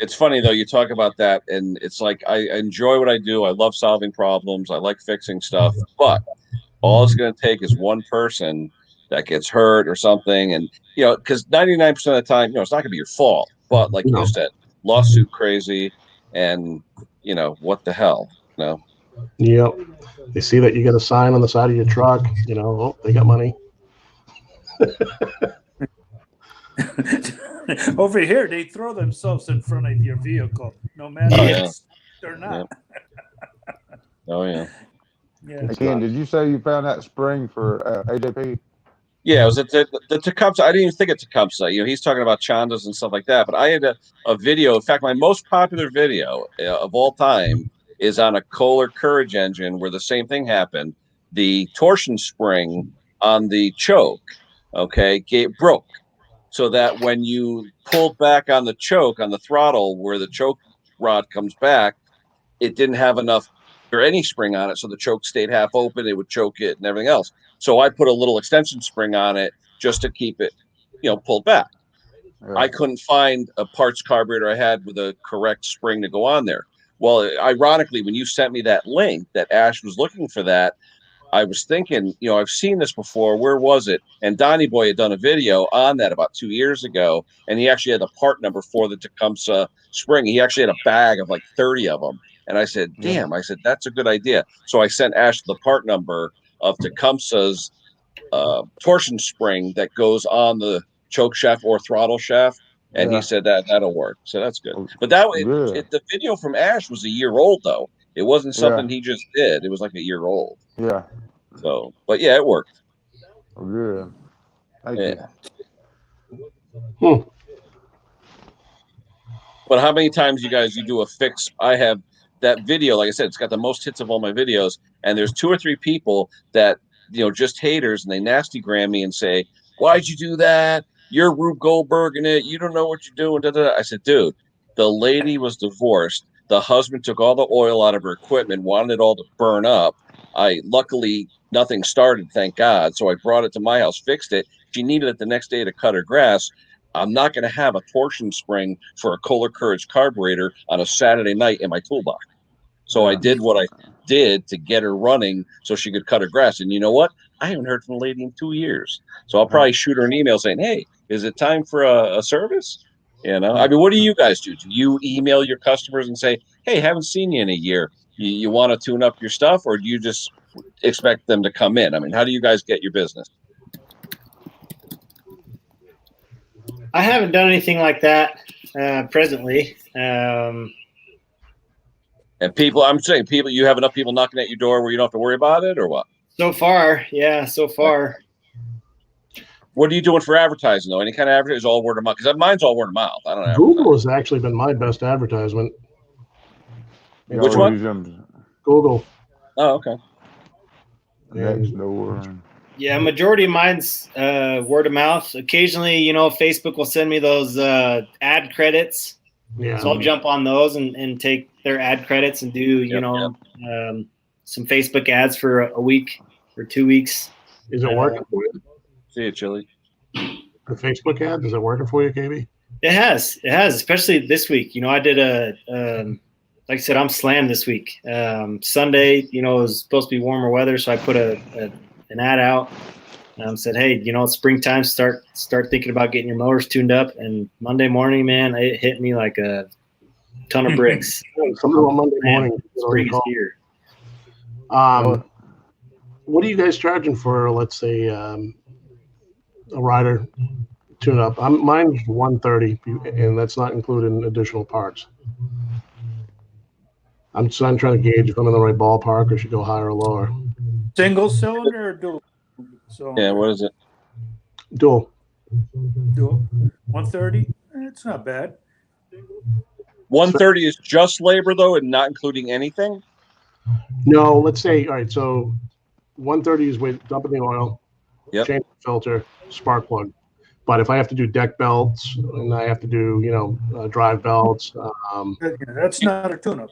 It's funny, though, you talk about that, and it's like I enjoy what I do. I love solving problems. I like fixing stuff. But all it's going to take is one person that gets hurt or something. And, because 99% of the time, it's not going to be your fault. But like No. you said, lawsuit crazy. And, what the hell? Yep. They see that you got a sign on the side of your truck, oh, they got money. Over here, they throw themselves in front of your vehicle, no matter Oh, if yeah. it's or not. Oh, yeah. Yeah. Hey, Ken, did you say you found that spring for AJP? Yeah, it was at the Tecumseh. I didn't even think of Tecumseh. He's talking about Chandas and stuff like that. But I had a video. In fact, my most popular video of all time is on a Kohler Courage engine where the same thing happened. The torsion spring on the choke, broke. So that when you pulled back on the choke, on the throttle where the choke rod comes back, it didn't have enough or any spring on it. So the choke stayed half open. It would choke it and everything else. So I put a little extension spring on it just to keep it, pulled back. Yeah. I couldn't find a parts carburetor I had with a correct spring to go on there. Well, ironically, when you sent me that link that Ash was looking for that, I was thinking, I've seen this before. Where was it? And Donnie Boy had done a video on that about 2 years ago, and he actually had the part number for the Tecumseh spring. He actually had a bag of like 30 of them. And I said, damn, I said, that's a good idea. So I sent Ash the part number of Tecumseh's torsion spring that goes on the choke shaft or throttle shaft. And he said that'll work. So that's good. But the video from Ash was a year old, though. It wasn't something he just did. It was like a year old. Yeah. So, but yeah, it worked. Oh, good. Thank you. But how many times you do a fix? I have that video, like I said, it's got the most hits of all my videos. And there's 2 or 3 people that, just haters, and they nasty gram me and say, why'd you do that? You're Rube Goldberg in it. You don't know what you're doing. Da, da, da. I said, dude, the lady was divorced. The husband took all the oil out of her equipment, wanted it all to burn up. Luckily, nothing started, thank God. So I brought it to my house, fixed it. She needed it the next day to cut her grass. I'm not going to have a torsion spring for a Kohler Courage carburetor on a Saturday night in my toolbox. So I did what I did to get her running so she could cut her grass. And you know what? I haven't heard from the lady in 2 years. So I'll probably shoot her an email saying, hey, is it time for a service? I mean, what do you guys do? Do you email your customers and say, hey, haven't seen you in a year. You want to tune up your stuff, or do you just expect them to come in? I mean, how do you guys get your business? I haven't done anything like that presently. And I'm saying you have enough people knocking at your door where you don't have to worry about it, or what? So far, yeah, so far. What are you doing for advertising, though? Any kind of advertising is all word of mouth? Because mine's all word of mouth. I don't know. Google has actually been my best advertisement. Which one? Google. Oh, okay. Next door. Yeah, majority of mine's word of mouth. Occasionally, Facebook will send me those ad credits. Yeah. So I'll jump on those and take their ad credits and do, some Facebook ads for a week or 2 weeks. Is it working for you? See you, Chili. The Facebook ad, is it working for you, KB? It has, especially this week. I did like I said, I'm slammed this week. Sunday, it was supposed to be warmer weather, so I put an ad out. Said, hey, it's springtime. Start thinking about getting your motors tuned up. And Monday morning, man, it hit me like a ton of bricks. Something on Monday morning. Spring is here. What are you guys charging for, let's say, a rider tune-up? Mine's $130, and that's not including additional parts. I'm trying to gauge if I'm in the right ballpark or should go higher or lower. Single cylinder or dual cylinder? Yeah, what is it? Dual. 130? It's not bad. 130 is just labor though, and not including anything. No, let's say, all right, so 130 is with dumping the oil, change the filter, spark plug. But if I have to do deck belts and I have to do, drive belts. That's not a tune-up.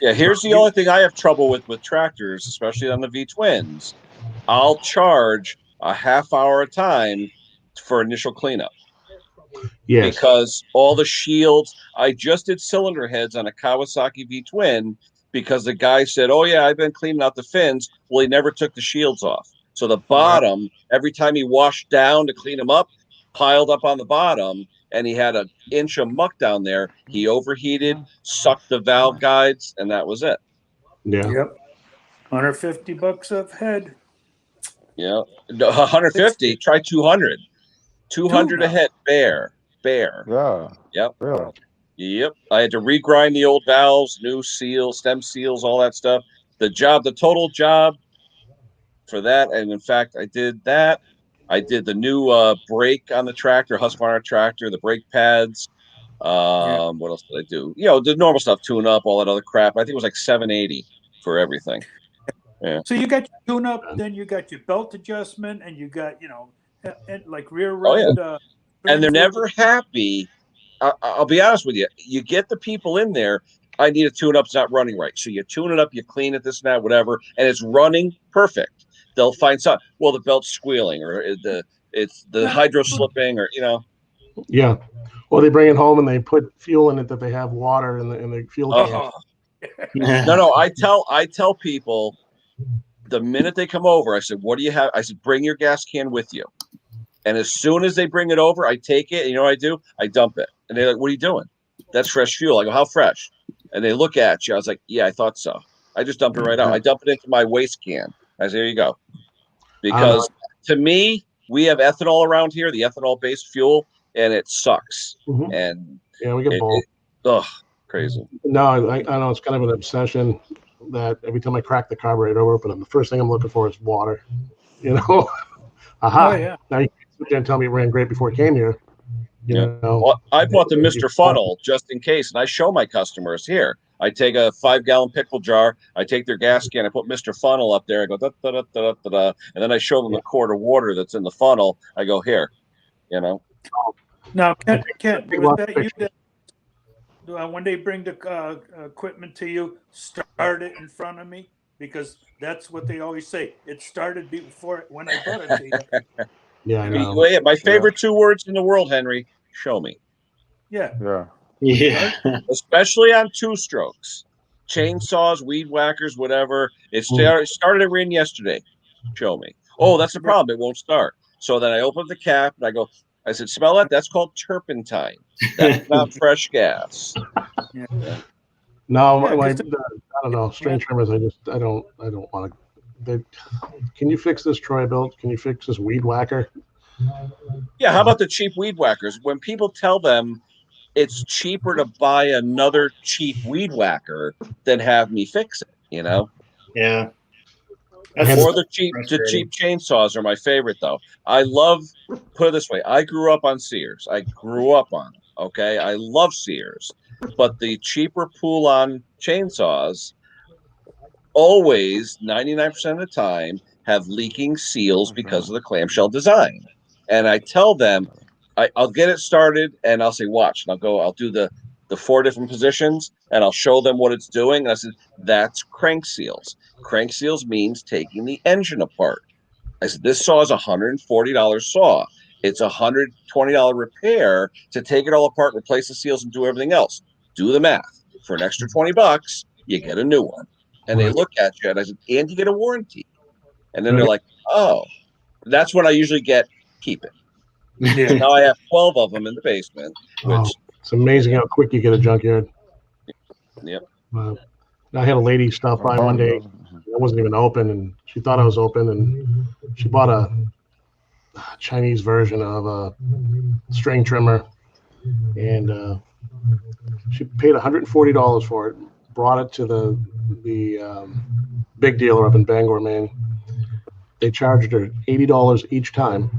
Yeah, here's the only thing I have trouble with tractors, especially on the V-twins. I'll charge a half hour a time for initial cleanup. Yes. Because all the shields, I just did cylinder heads on a Kawasaki V-twin because the guy said, oh yeah, I've been cleaning out the fins. Well, he never took the shields off. So the bottom, every time he washed down to clean them up, piled up on the bottom, and he had an inch of muck down there. He overheated, sucked the valve guides, and that was it. Yeah. Yep. $150 a head. Yeah. 150, try 200. 200 a head, bare. Yeah. Yep. Really? Yep. I had to regrind the old valves, new seals, stem seals, all that stuff. The total job for that, and in fact, I did that. I did the new brake on the tractor, Husqvarna tractor, the brake pads. What else did I do? The normal stuff, tune up, all that other crap. I think it was like $780 for everything. Yeah. So you got your tune-up, then you got your belt adjustment, and you got, and like rear end. And they're transfer. never happy. I'll be honest with you. You get the people in there. I need a tune-up. It's not running right. So you tune it up, you clean it, this and that, whatever, and it's running perfect. They'll find something. Well, the belt's squealing, or it's the hydro slipping, or Yeah. Well, they bring it home and they put fuel in it that they have water in the fuel can. No. I tell people the minute they come over, I said, "What do you have?" I said, "Bring your gas can with you." And as soon as they bring it over, I take it. And you know what I do? I dump it. And they're like, "What are you doing?" "That's fresh fuel." I go, "How fresh?" And they look at you. I was like, "Yeah, I thought so." I just dump it right out. I dump it into my waste can. I said, "There you go." Because to me, we have ethanol around here, the ethanol-based fuel, and it sucks. Mm-hmm. And yeah, we get both. Crazy. No, I know it's kind of an obsession that every time I crack the carburetor open, the first thing I'm looking for is water. Aha. Oh, yeah. Now you can tell me it ran great before it came here. You know. Well, I bought the Mr. Funnel just in case, and I show my customers here. I take a 5-gallon pickle jar, I take their gas can, I put Mr. Funnel up there, I go da da da da da da, and then I show them the quart of water that's in the funnel. I go, here, Now, Ken, was that you that when they bring the equipment to you, start it in front of me? Because that's what they always say. It started before when I brought it to you. Yeah, I know. My favorite 2 words in the world, Henry, show me. Yeah. Especially on 2-strokes. Chainsaws, weed whackers, whatever. It started to rain yesterday. Show me. Oh, that's the problem. It won't start. So then I open the cap and I said, smell that? That's called turpentine. That's not fresh gas. No, I don't know. String trimmers, I don't want to. Can you fix this Troy-Bilt? Can you fix this weed whacker? Yeah, how about the cheap weed whackers? When people tell them it's cheaper to buy another cheap weed whacker than have me fix it, Yeah. Or the cheap chainsaws are my favorite, though. Put it this way, I grew up on Sears. I grew up on them, okay? I love Sears. But the cheaper pull-on chainsaws always, 99% of the time, have leaking seals because of the clamshell design. And I tell them, I'll get it started and I'll say, watch. And I'll do the the 4 different positions, and I'll show them what it's doing. And I said, that's crank seals. Crank seals means taking the engine apart. I said, this saw is a $140 saw. It's a $120 repair to take it all apart, replace the seals, and do everything else. Do the math. For an extra $20, you get a new one. And they look at you, and I said, and you get a warranty. And then they're like, oh, that's when I usually get, keep it. Yeah. Now I have 12 of them in the basement, which it's amazing how quick you get a junkyard. Yep. I had a lady stop by one day. I wasn't even open, and she thought I was open, and she bought a Chinese version of a string trimmer, and she paid $140 for it. Brought it to the big dealer up in Bangor, Maine. They charged her $80 each time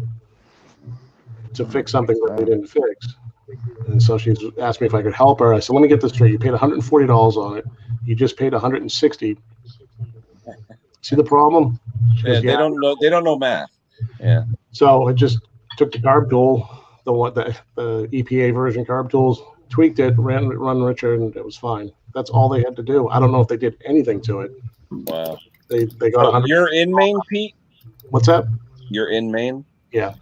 to fix something that they didn't fix. And so she asked me if I could help her. I said, let me get this straight. You paid $140 on it. You just paid $160. See the problem? Goes, they don't know. They don't know math. Yeah. So I just took the carb tool, the EPA version carb tools, tweaked it, run Richard, and it was fine. That's all they had to do. I don't know if they did anything to it. Wow. They got 100. You're in Maine, Pete? What's that? You're in Maine? Yeah.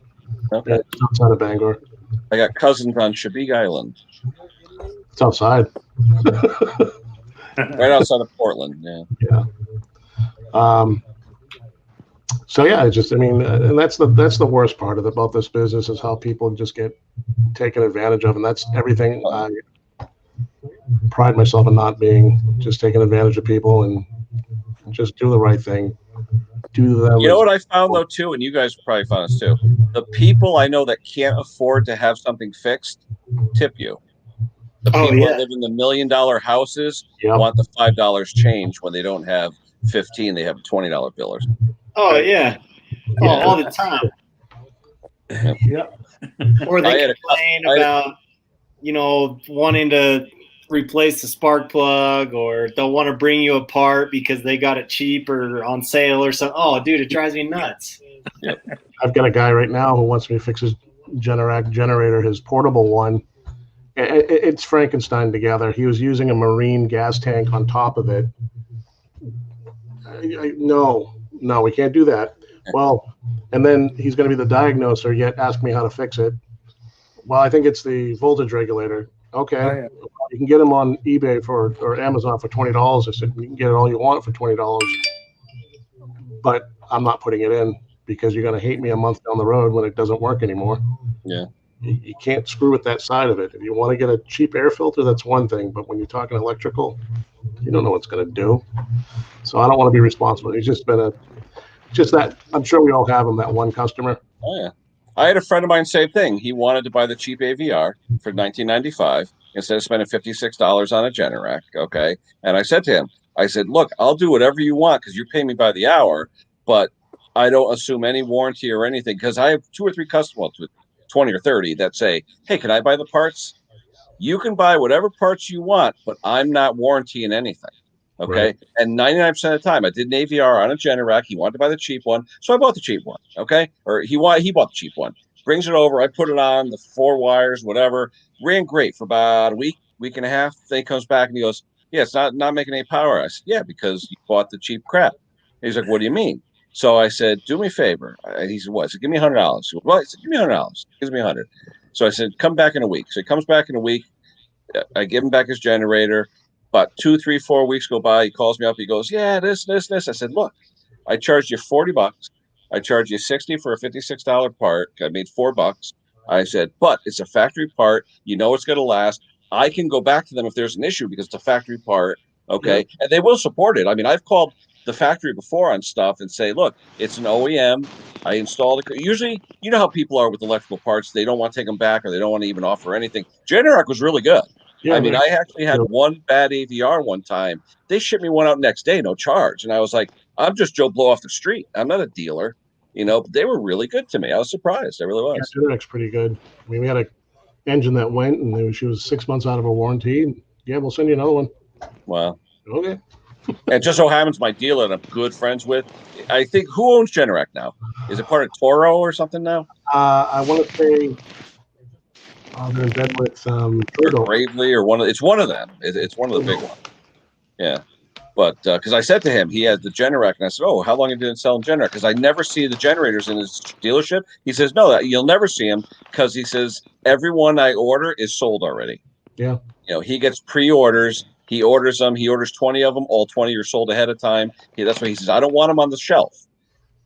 Okay. Yeah, it's outside of Bangor. I got cousins on Chesapeake Island. It's outside. Right outside of Portland. Yeah. Yeah. So yeah, and that's the worst part about this business is how people just get taken advantage of, and that's everything. I pride myself in not being just taking advantage of people and just do the right thing. Do them. You know what I found though too, and you guys probably found this too. The people I know that can't afford to have something fixed tip you. The people that live in the $1 million houses want the $5 change when they don't have 15, they have a $20 bill or something. Oh yeah. Oh, all the time. Yeah. Or they complain about, wanting to replace the spark plug, or they'll want to bring you a part because they got it cheap or on sale or something. Oh, dude, it drives me nuts. Yep. I've got a guy right now who wants me to fix his Generac generator, his portable one. It's Frankenstein together. He was using a marine gas tank on top of it. No, we can't do that. Well, and then he's going to be the diagnoser, yet ask me how to fix it. Well, I think it's the voltage regulator. Okay. Oh, yeah. You can get them on eBay or Amazon for $20. I said, you can get it all you want for $20. But I'm not putting it in because you're going to hate me a month down the road when it doesn't work anymore. Yeah. You can't screw with that side of it. If you want to get a cheap air filter, that's one thing. But when you're talking electrical, you don't know what it's going to do. So I don't want to be responsible. He's just been that. I'm sure we all have him, that one customer. Oh, yeah. I had a friend of mine, same thing. He wanted to buy the cheap AVR for $19.95 instead of spending $56 on a Generac. Okay. And I said to him, look, I'll do whatever you want because you're paying me by the hour, but I don't assume any warranty or anything because I have 2 or 3 customers with 20 or 30 that say, hey, can I buy the parts? You can buy whatever parts you want, but I'm not warrantying anything. Okay. Right. And 99% of the time I did an AVR on a Generac. He wanted to buy the cheap one. So I bought the cheap one. Okay. Or he bought the cheap one, brings it over. I put it on the 4 wires, whatever, ran great for about a week and a half. Then he comes back and he goes, yeah, it's not making any power. I said, yeah, because you bought the cheap crap. And he's like, what do you mean? So I said, do me a favor. He said, what? I said, give me $100. Said, well, I said, give me $100. He gives me $100. So I said, come back in a week. So he comes back in a week. I give him back his generator. About 2, 3, 4 weeks go by. He calls me up. He goes, yeah, this. I said, look, I charged you $40. I charged you $60 for a $56 part. I made $4. I said, but it's a factory part. You know it's going to last. I can go back to them if there's an issue because it's a factory part. Okay. Yeah. And they will support it. I mean, I've called the factory before on stuff and say, look, it's an OEM. I installed it. Usually, you know how people are with electrical parts. They don't want to take them back or they don't want to even offer anything. Generac was really good. Yeah, I mean, I actually had one bad AVR one time. They shipped me one out next day, no charge. And I was like, I'm just Joe Blow off the street. I'm not a dealer. But they were really good to me. I was surprised. I really was. Yeah, Generac's pretty good. I mean, we had an engine that went and she was 6 months out of a warranty. Yeah, we'll send you another one. Wow. Okay. And just so happens my dealer that I'm good friends with, I think, who owns Generac now? Is it part of Toro or something now? I want to say They're in bed with or Trudeau. Gravely, or it's one of them. It's one of the big ones. Yeah. But because I said to him, he had the Generac, and I said, "Oh, how long have you been selling Generac?" Because I never see the generators in his dealership. He says, "No, you'll never see them," because he says every one I order is sold already. Yeah. He gets pre-orders. He orders them. He orders 20 of them. All 20 are sold ahead of time. That's why he says, "I don't want them on the shelf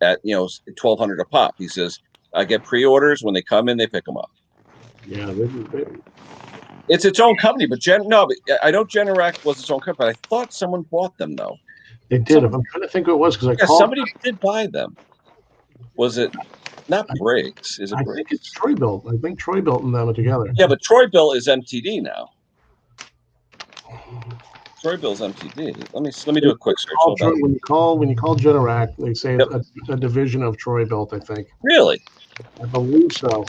at $1,200 a pop." He says, "I get pre-orders. When they come in, they pick them up." Yeah. It's its own company, but I know Generac was its own company. I thought someone bought them though. They did. I'm trying to think who it was because I called. Somebody did buy them. Was it not Briggs? Is it I Briggs? think it's Troy Built. I think Troy Built and them are together. Yeah, but Troy Bill is MTD now. Troy Bill's MTD. Let me do a quick search. Hold on. When you call Generac, they say Yep. it's a division of Troy Built. I think. Really? I believe so.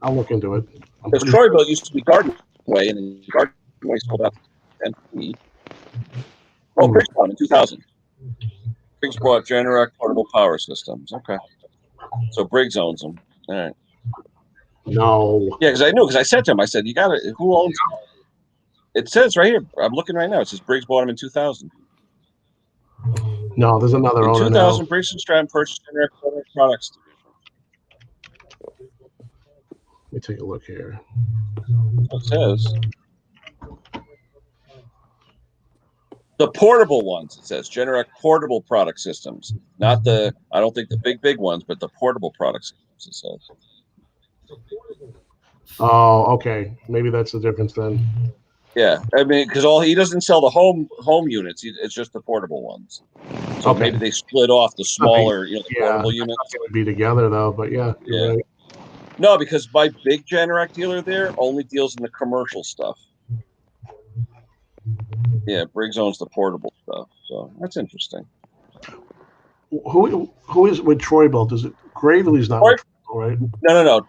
I'll look into it. Because Troy Bill used to be Garden Way, and then Garden Way sold out to MTD. Oh, Briggs bought in 2000. Briggs bought Generac Portable Power Systems. Okay. So Briggs owns them. All right. No. Yeah, because I said to him, I said, "You got it. Who owns them?" It says right here. I'm looking right now. It says Briggs bought them in 2000. No, there's another In owner 2000, now. Briggs and Stratton purchased Generac products. Let me take a look here. It says the portable ones. It says Generac portable product systems, not the. I don't think the big ones, but the portable product systems. It says. Oh, okay. Maybe that's the difference then. Yeah, I mean, because he doesn't sell the home units. It's just the portable ones. So Okay. maybe they split off the smaller, the portable units. They would be together though, but yeah, you're right. No, because my big Generac dealer there only deals in the commercial stuff. Yeah, Briggs owns the portable stuff, so that's interesting. Who is with Troy Built? Is it Gravely's not with Troy, right? No.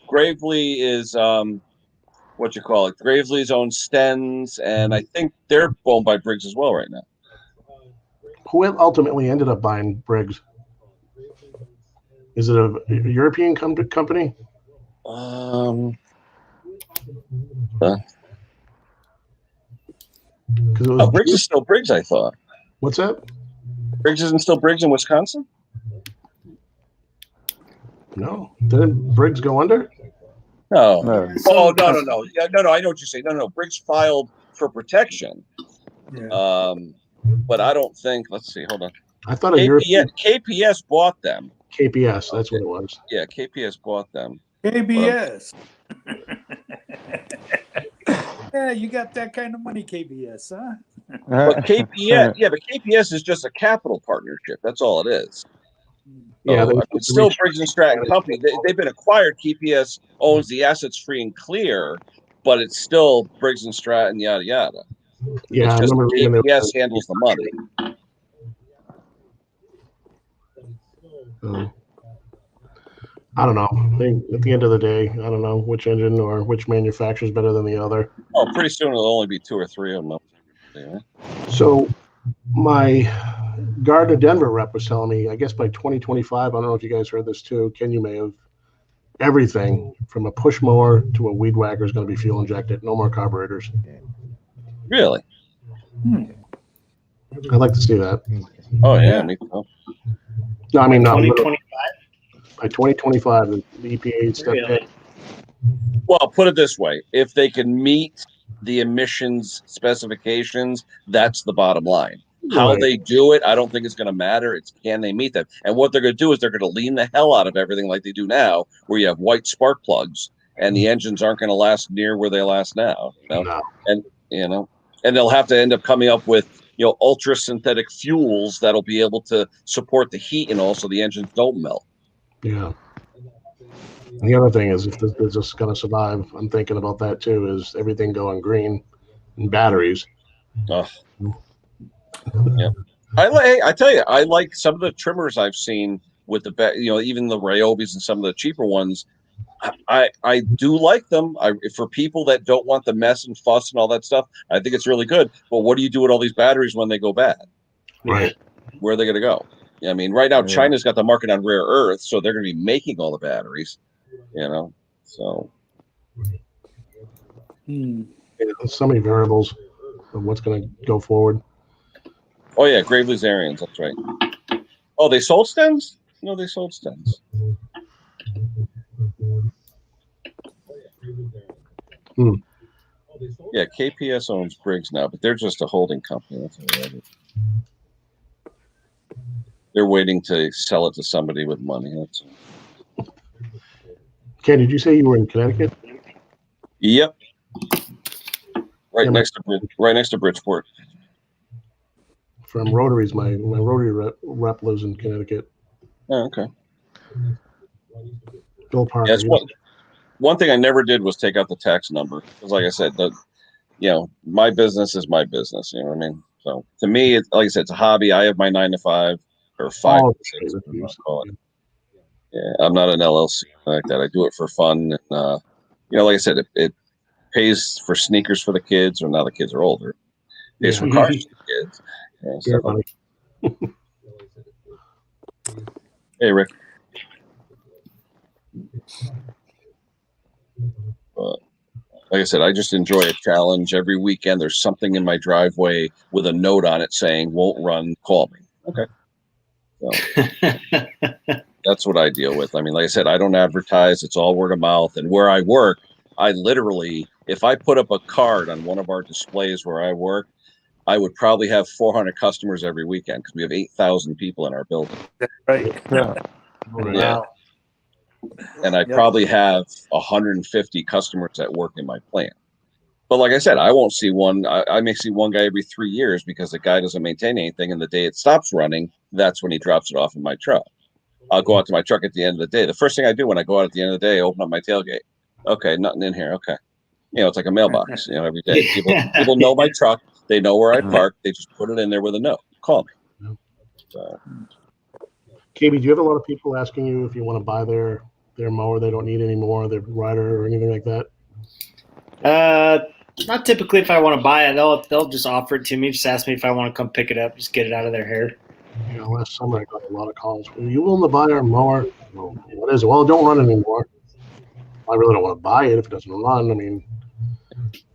Gravely is what you call it. Gravely's own Stens, and I think they're owned by Briggs as well right now. Who ultimately ended up buying Briggs? Is it a European company? Briggs is still Briggs, I thought. What's that? Briggs isn't still Briggs in Wisconsin? No. Didn't Briggs go under? No. No. Oh, no. Yeah, no, I know what you're saying. No. Briggs filed for protection. Yeah. But I don't think, let's see, hold on. I thought KPS bought them. KPS, that's what it was. Yeah, KPS bought them. KBS. Yeah, you got that kind of money, KBS, huh? But KPS is just a capital partnership. That's all it is. Yeah, so, it's still Briggs and Stratton Company. They've been acquired. KPS owns the assets free and clear, but it's still Briggs and Stratton, yada yada. Yeah, it's just KPS handles the money. I don't know. I think at the end of the day, I don't know which engine or which manufacturer is better than the other. Oh, pretty soon it'll only be 2 or 3 of them. Yeah. So my Gardner Denver rep was telling me, I guess by 2025, I don't know if you guys heard this too, Ken, you may have, everything from a push mower to a weed whacker is going to be fuel injected. No more carburetors. Really? I'd like to see that. Oh, yeah. Me too. No, I mean, not 2025. By 2025, the EPA stepped in. Well, put it this way. If they can meet the emissions specifications, that's the bottom line. How they do it, I don't think it's going to matter. It's can they meet them? And what they're going to do is they're going to lean the hell out of everything like they do now, where you have white spark plugs and the engines aren't going to last near where they last now. No. And and they'll have to end up coming up with ultra synthetic fuels that'll be able to support the heat and also the engines don't melt. Yeah. And the other thing is, if this is going to survive, I'm thinking about that too, is everything going green and batteries. Oh. Yeah. I tell you, I like some of the trimmers I've seen with the, even the Ryobis and some of the cheaper ones. I do like them. For people that don't want the mess and fuss and all that stuff, I think it's really good. But what do you do with all these batteries when they go bad? Right. Where are they going to go? I mean, right now, China's got the market on rare earth, so they're going to be making all the batteries, So There's so many variables of what's going to go forward. Oh yeah, Gravely's Arians. That's right. Oh, they sold stems? No, they sold stems. Yeah, KPS owns Briggs now, but they're just a holding company. That's all that is. They're waiting to sell it to somebody with money. That's all. Ken, did you say you were in Connecticut? Yep. Right Yeah, next to Bridgeport. From Rotaries, my Rotary rep lives in Connecticut. Oh, okay. Bill Parker. That's one thing I never did was take out the tax number. Because like I said, my business is my business. You know what I mean? So to me, like I said, it's a hobby. I have my 9 to 5 or 5 to 6. Call it. Yeah, I'm not an LLC like that. I do it for fun. And, like I said, it pays for sneakers for the kids, or now the kids are older. It pays for cars for the kids. Hey, Rick. Like I said, I just enjoy a challenge. Every weekend, there's something in my driveway with a note on it saying, "Won't run, call me." Okay. So, that's what I deal with. I mean, like I said, I don't advertise. It's all word of mouth. And where I work, I literally, if I put up a card on one of our displays where I work, I would probably have 400 customers every weekend because we have 8,000 people in our building. That's right. Yeah. And I probably have 150 customers that work in my plant. But like I said, I won't see one. I may see one guy every 3 years because the guy doesn't maintain anything. And the day it stops running, that's when he drops it off in my truck. I'll go out to my truck at the end of the day. The first thing I do when I go out at the end of the day, I open up my tailgate. Okay, nothing in here. Okay. It's like a mailbox, every day. People know my truck. They know where I park. They just put it in there with a note. Call me. So. KB, do you have a lot of people asking you if you want to buy their mower they don't need anymore, their rider or anything like that? Not typically. If I want to buy it, they'll just offer it to me. Just ask me if I want to come pick it up. Just get it out of their hair. Last summer I got a lot of calls. Are you willing to buy our mower? Well, what is it? Well, it don't run anymore. I really don't want to buy it if it doesn't run. I mean,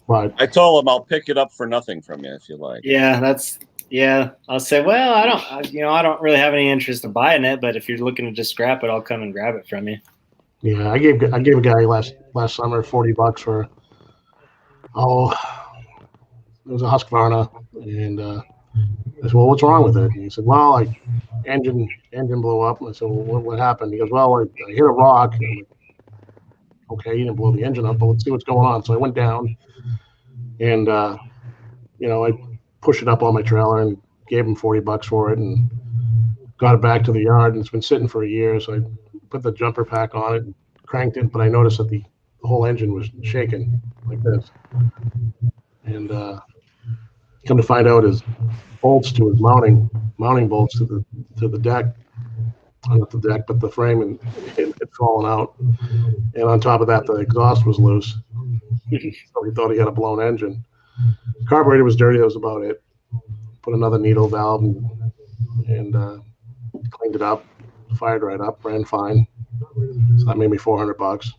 but I told them I'll pick it up for nothing from you if you like. Yeah, I'll say, well, I don't really have any interest in buying it, but if you're looking to just scrap it, I'll come and grab it from you. Yeah, I gave a guy last summer $40 for it was a Husqvarna, and I said, well, what's wrong with it? And he said, well, engine blew up. And I said, well, what happened? He goes, well, I hit a rock. And I'm like, okay, you didn't blow the engine up, but let's see what's going on. So I went down, and I pushed it up on my trailer and gave him $40 for it, and got it back to the yard. And it's been sitting for a year. So I put the jumper pack on it, and cranked it, but I noticed that the whole engine was shaking like this. And come to find out, his bolts to his mounting bolts to the deck, not the deck, but the frame, and it had fallen out. And on top of that, the exhaust was loose. So he thought he had a blown engine. The carburetor was dirty. That was about it. Put another needle valve and cleaned it up, fired right up, ran fine. So that made me $400.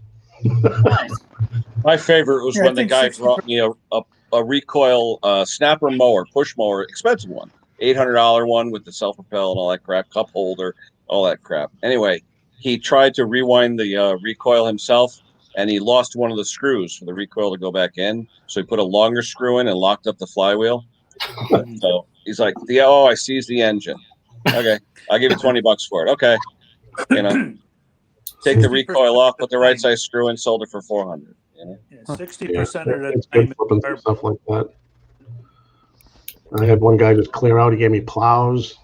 My favorite was when the guy brought me a recoil snapper mower, push mower, expensive one, $800 one with the self-propel and all that crap, cup holder, all that crap. Anyway, he tried to rewind the recoil himself, and he lost one of the screws for the recoil to go back in. So he put a longer screw in and locked up the flywheel. So he's like, I seized the engine. Okay, I'll give you $20 for it. Okay, take the recoil off, put the right size screw in, sold it for $400. 60% of the time. Good stuff like that. I had one guy just clear out. He gave me plows,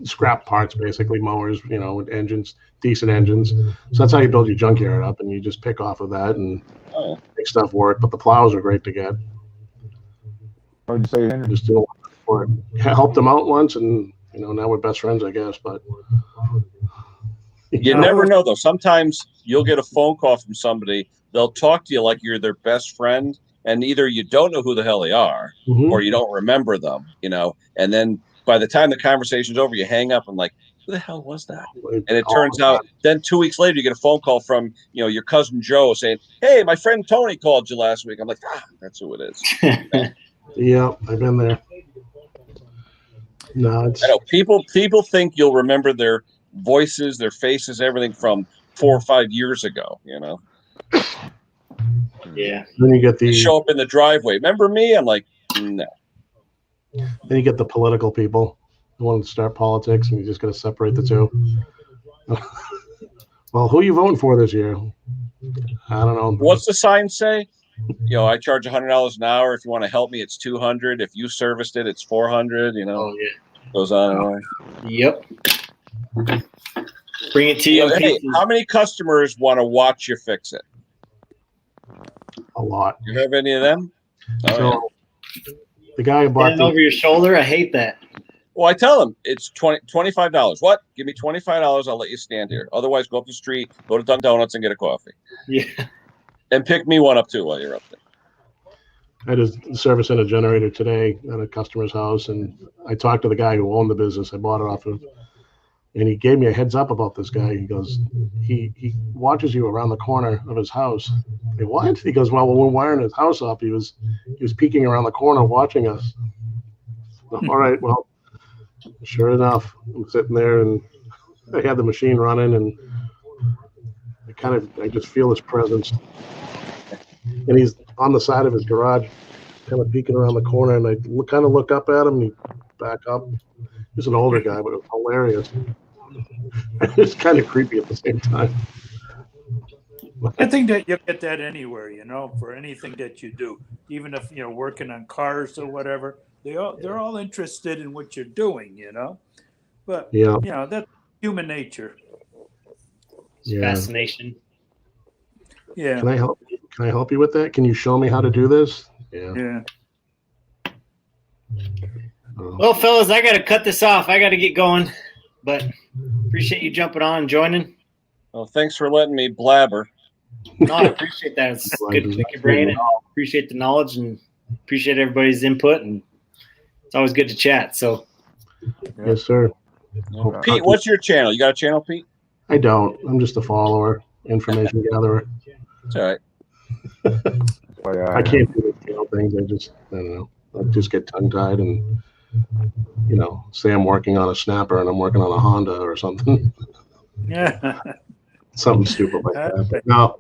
scrap parts, basically mowers, with engines, decent engines. So that's how you build your junkyard up, and you just pick off of that and make stuff work. But the plows are great to get. What'd you say, Henry? Just doing for it. Helped them out once, and now we're best friends, I guess. But you never know, though. Sometimes you'll get a phone call from somebody. They'll talk to you like you're their best friend, and either you don't know who the hell they are, or you don't remember them, and then by the time the conversation's over, you hang up and like, who the hell was that? And it All turns the out time. then 2 weeks later, you get a phone call from, your cousin Joe saying, hey, my friend Tony called you last week. I'm like, that's who it is. Yeah, I've been there. No, I it's know people think you'll remember their voices, their faces, everything from 4 or 5 years ago, Yeah. then you get They the show up in the driveway. Remember me? I'm like, no. political people who want to start politics, and you just got to separate the two. Well, who are you voting for this year? I don't know. What's the sign say? I charge $100 an hour. If you want to help me, it's $200. If you serviced it, it's $400. Oh yeah. Goes on and on. Yep. Bring it to you in Hey, pieces. how many customers want to watch you fix it? A lot. You have any of them? Oh, So the guy who bought Standing over your shoulder. I hate that. Well, I tell them it's $25. What? Give me $25. I'll let you stand here. Otherwise, go up the street, go to Dunkin' Donuts, and get a coffee. Yeah. And pick me one up too while you're up there. I just serviced in a generator today at a customer's house, and I talked to the guy who owned the business. I bought it off of, and he gave me a heads up about this guy. He goes, he watches you around the corner of his house. I say, what? He goes, well, when we're wiring his house up, he was peeking around the corner watching us. All right, well, sure enough, I'm sitting there, and I had the machine running, and I just feel his presence. And he's on the side of his garage, kind of peeking around the corner, and I kind of look up at him, and he back up. He's an older guy, but it was hilarious. It's kind of creepy at the same time. I think that you get that anywhere, for anything that you do, even if you're working on cars or whatever. They're all interested in what you're doing, But Yeah, that's human nature. yeah. Fascination. Yeah. Can I help you with that? Can you show me how to do this? Yeah. Yeah. Well, fellas, I got to cut this off. I got to get going, but appreciate you jumping on and joining. Well, thanks for letting me blabber. No, I appreciate that. It's good to pick your brain, and appreciate the knowledge, and appreciate everybody's input, and it's always good to chat. So, Yes, sir. Pete, what's your channel? You got a channel, Pete? I don't. I'm just a follower, information gatherer. It's all right. I can't do the things. I don't know. I just get tongue tied and, say I'm working on a snapper and I'm working on a Honda or something. Yeah. Something stupid like that. But no,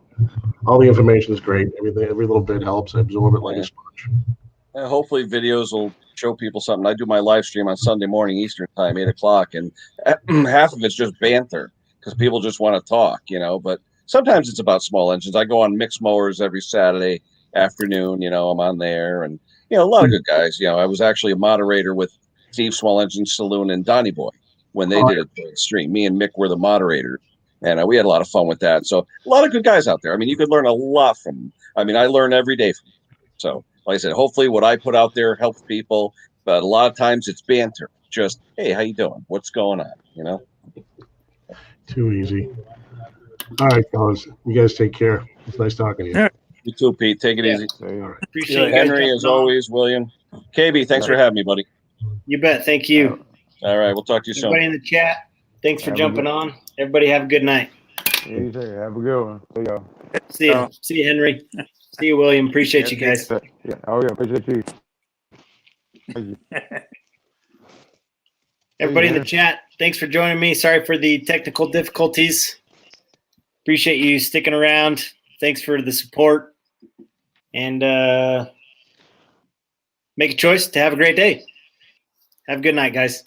all the information is great. Every little bit helps. I absorb it like a sponge. Hopefully videos will show people something. I do my live stream on Sunday morning Eastern time, 8:00, and half of it's just banter because people just want to talk, but sometimes it's about small engines. I go on Mixed Mowers every Saturday afternoon, I'm on there, and a lot of good guys. I was actually a moderator with Steve Small Engine Saloon and Donnie Boy when they did a stream. Me and Mick were the moderators, and we had a lot of fun with that. So a lot of good guys out there. I mean, you could learn a lot from them. I mean, I learn every day from them. So like I said, hopefully what I put out there helps people, but a lot of times it's banter. Just, hey, how you doing? What's going on? Too easy. All right, fellas. You guys take care. It's nice talking to you. Yeah. You too, Pete. Take it easy. appreciate you guys Henry, jumping as on. always, William. KB, thanks for having me, buddy. You bet. Thank you. All right, we'll talk to you soon. Everybody in the chat, thanks for jumping on. Everybody have a good night. Easy. Have a good one. See y'all. See you. See you, Henry. See you, William. Appreciate you guys. Yeah. Oh, yeah. Appreciate you. Thank you. Everybody in the chat, thanks for joining me. Sorry for the technical difficulties. Appreciate you sticking around. Thanks for the support. And make a choice to have a great day. Have a good night, guys.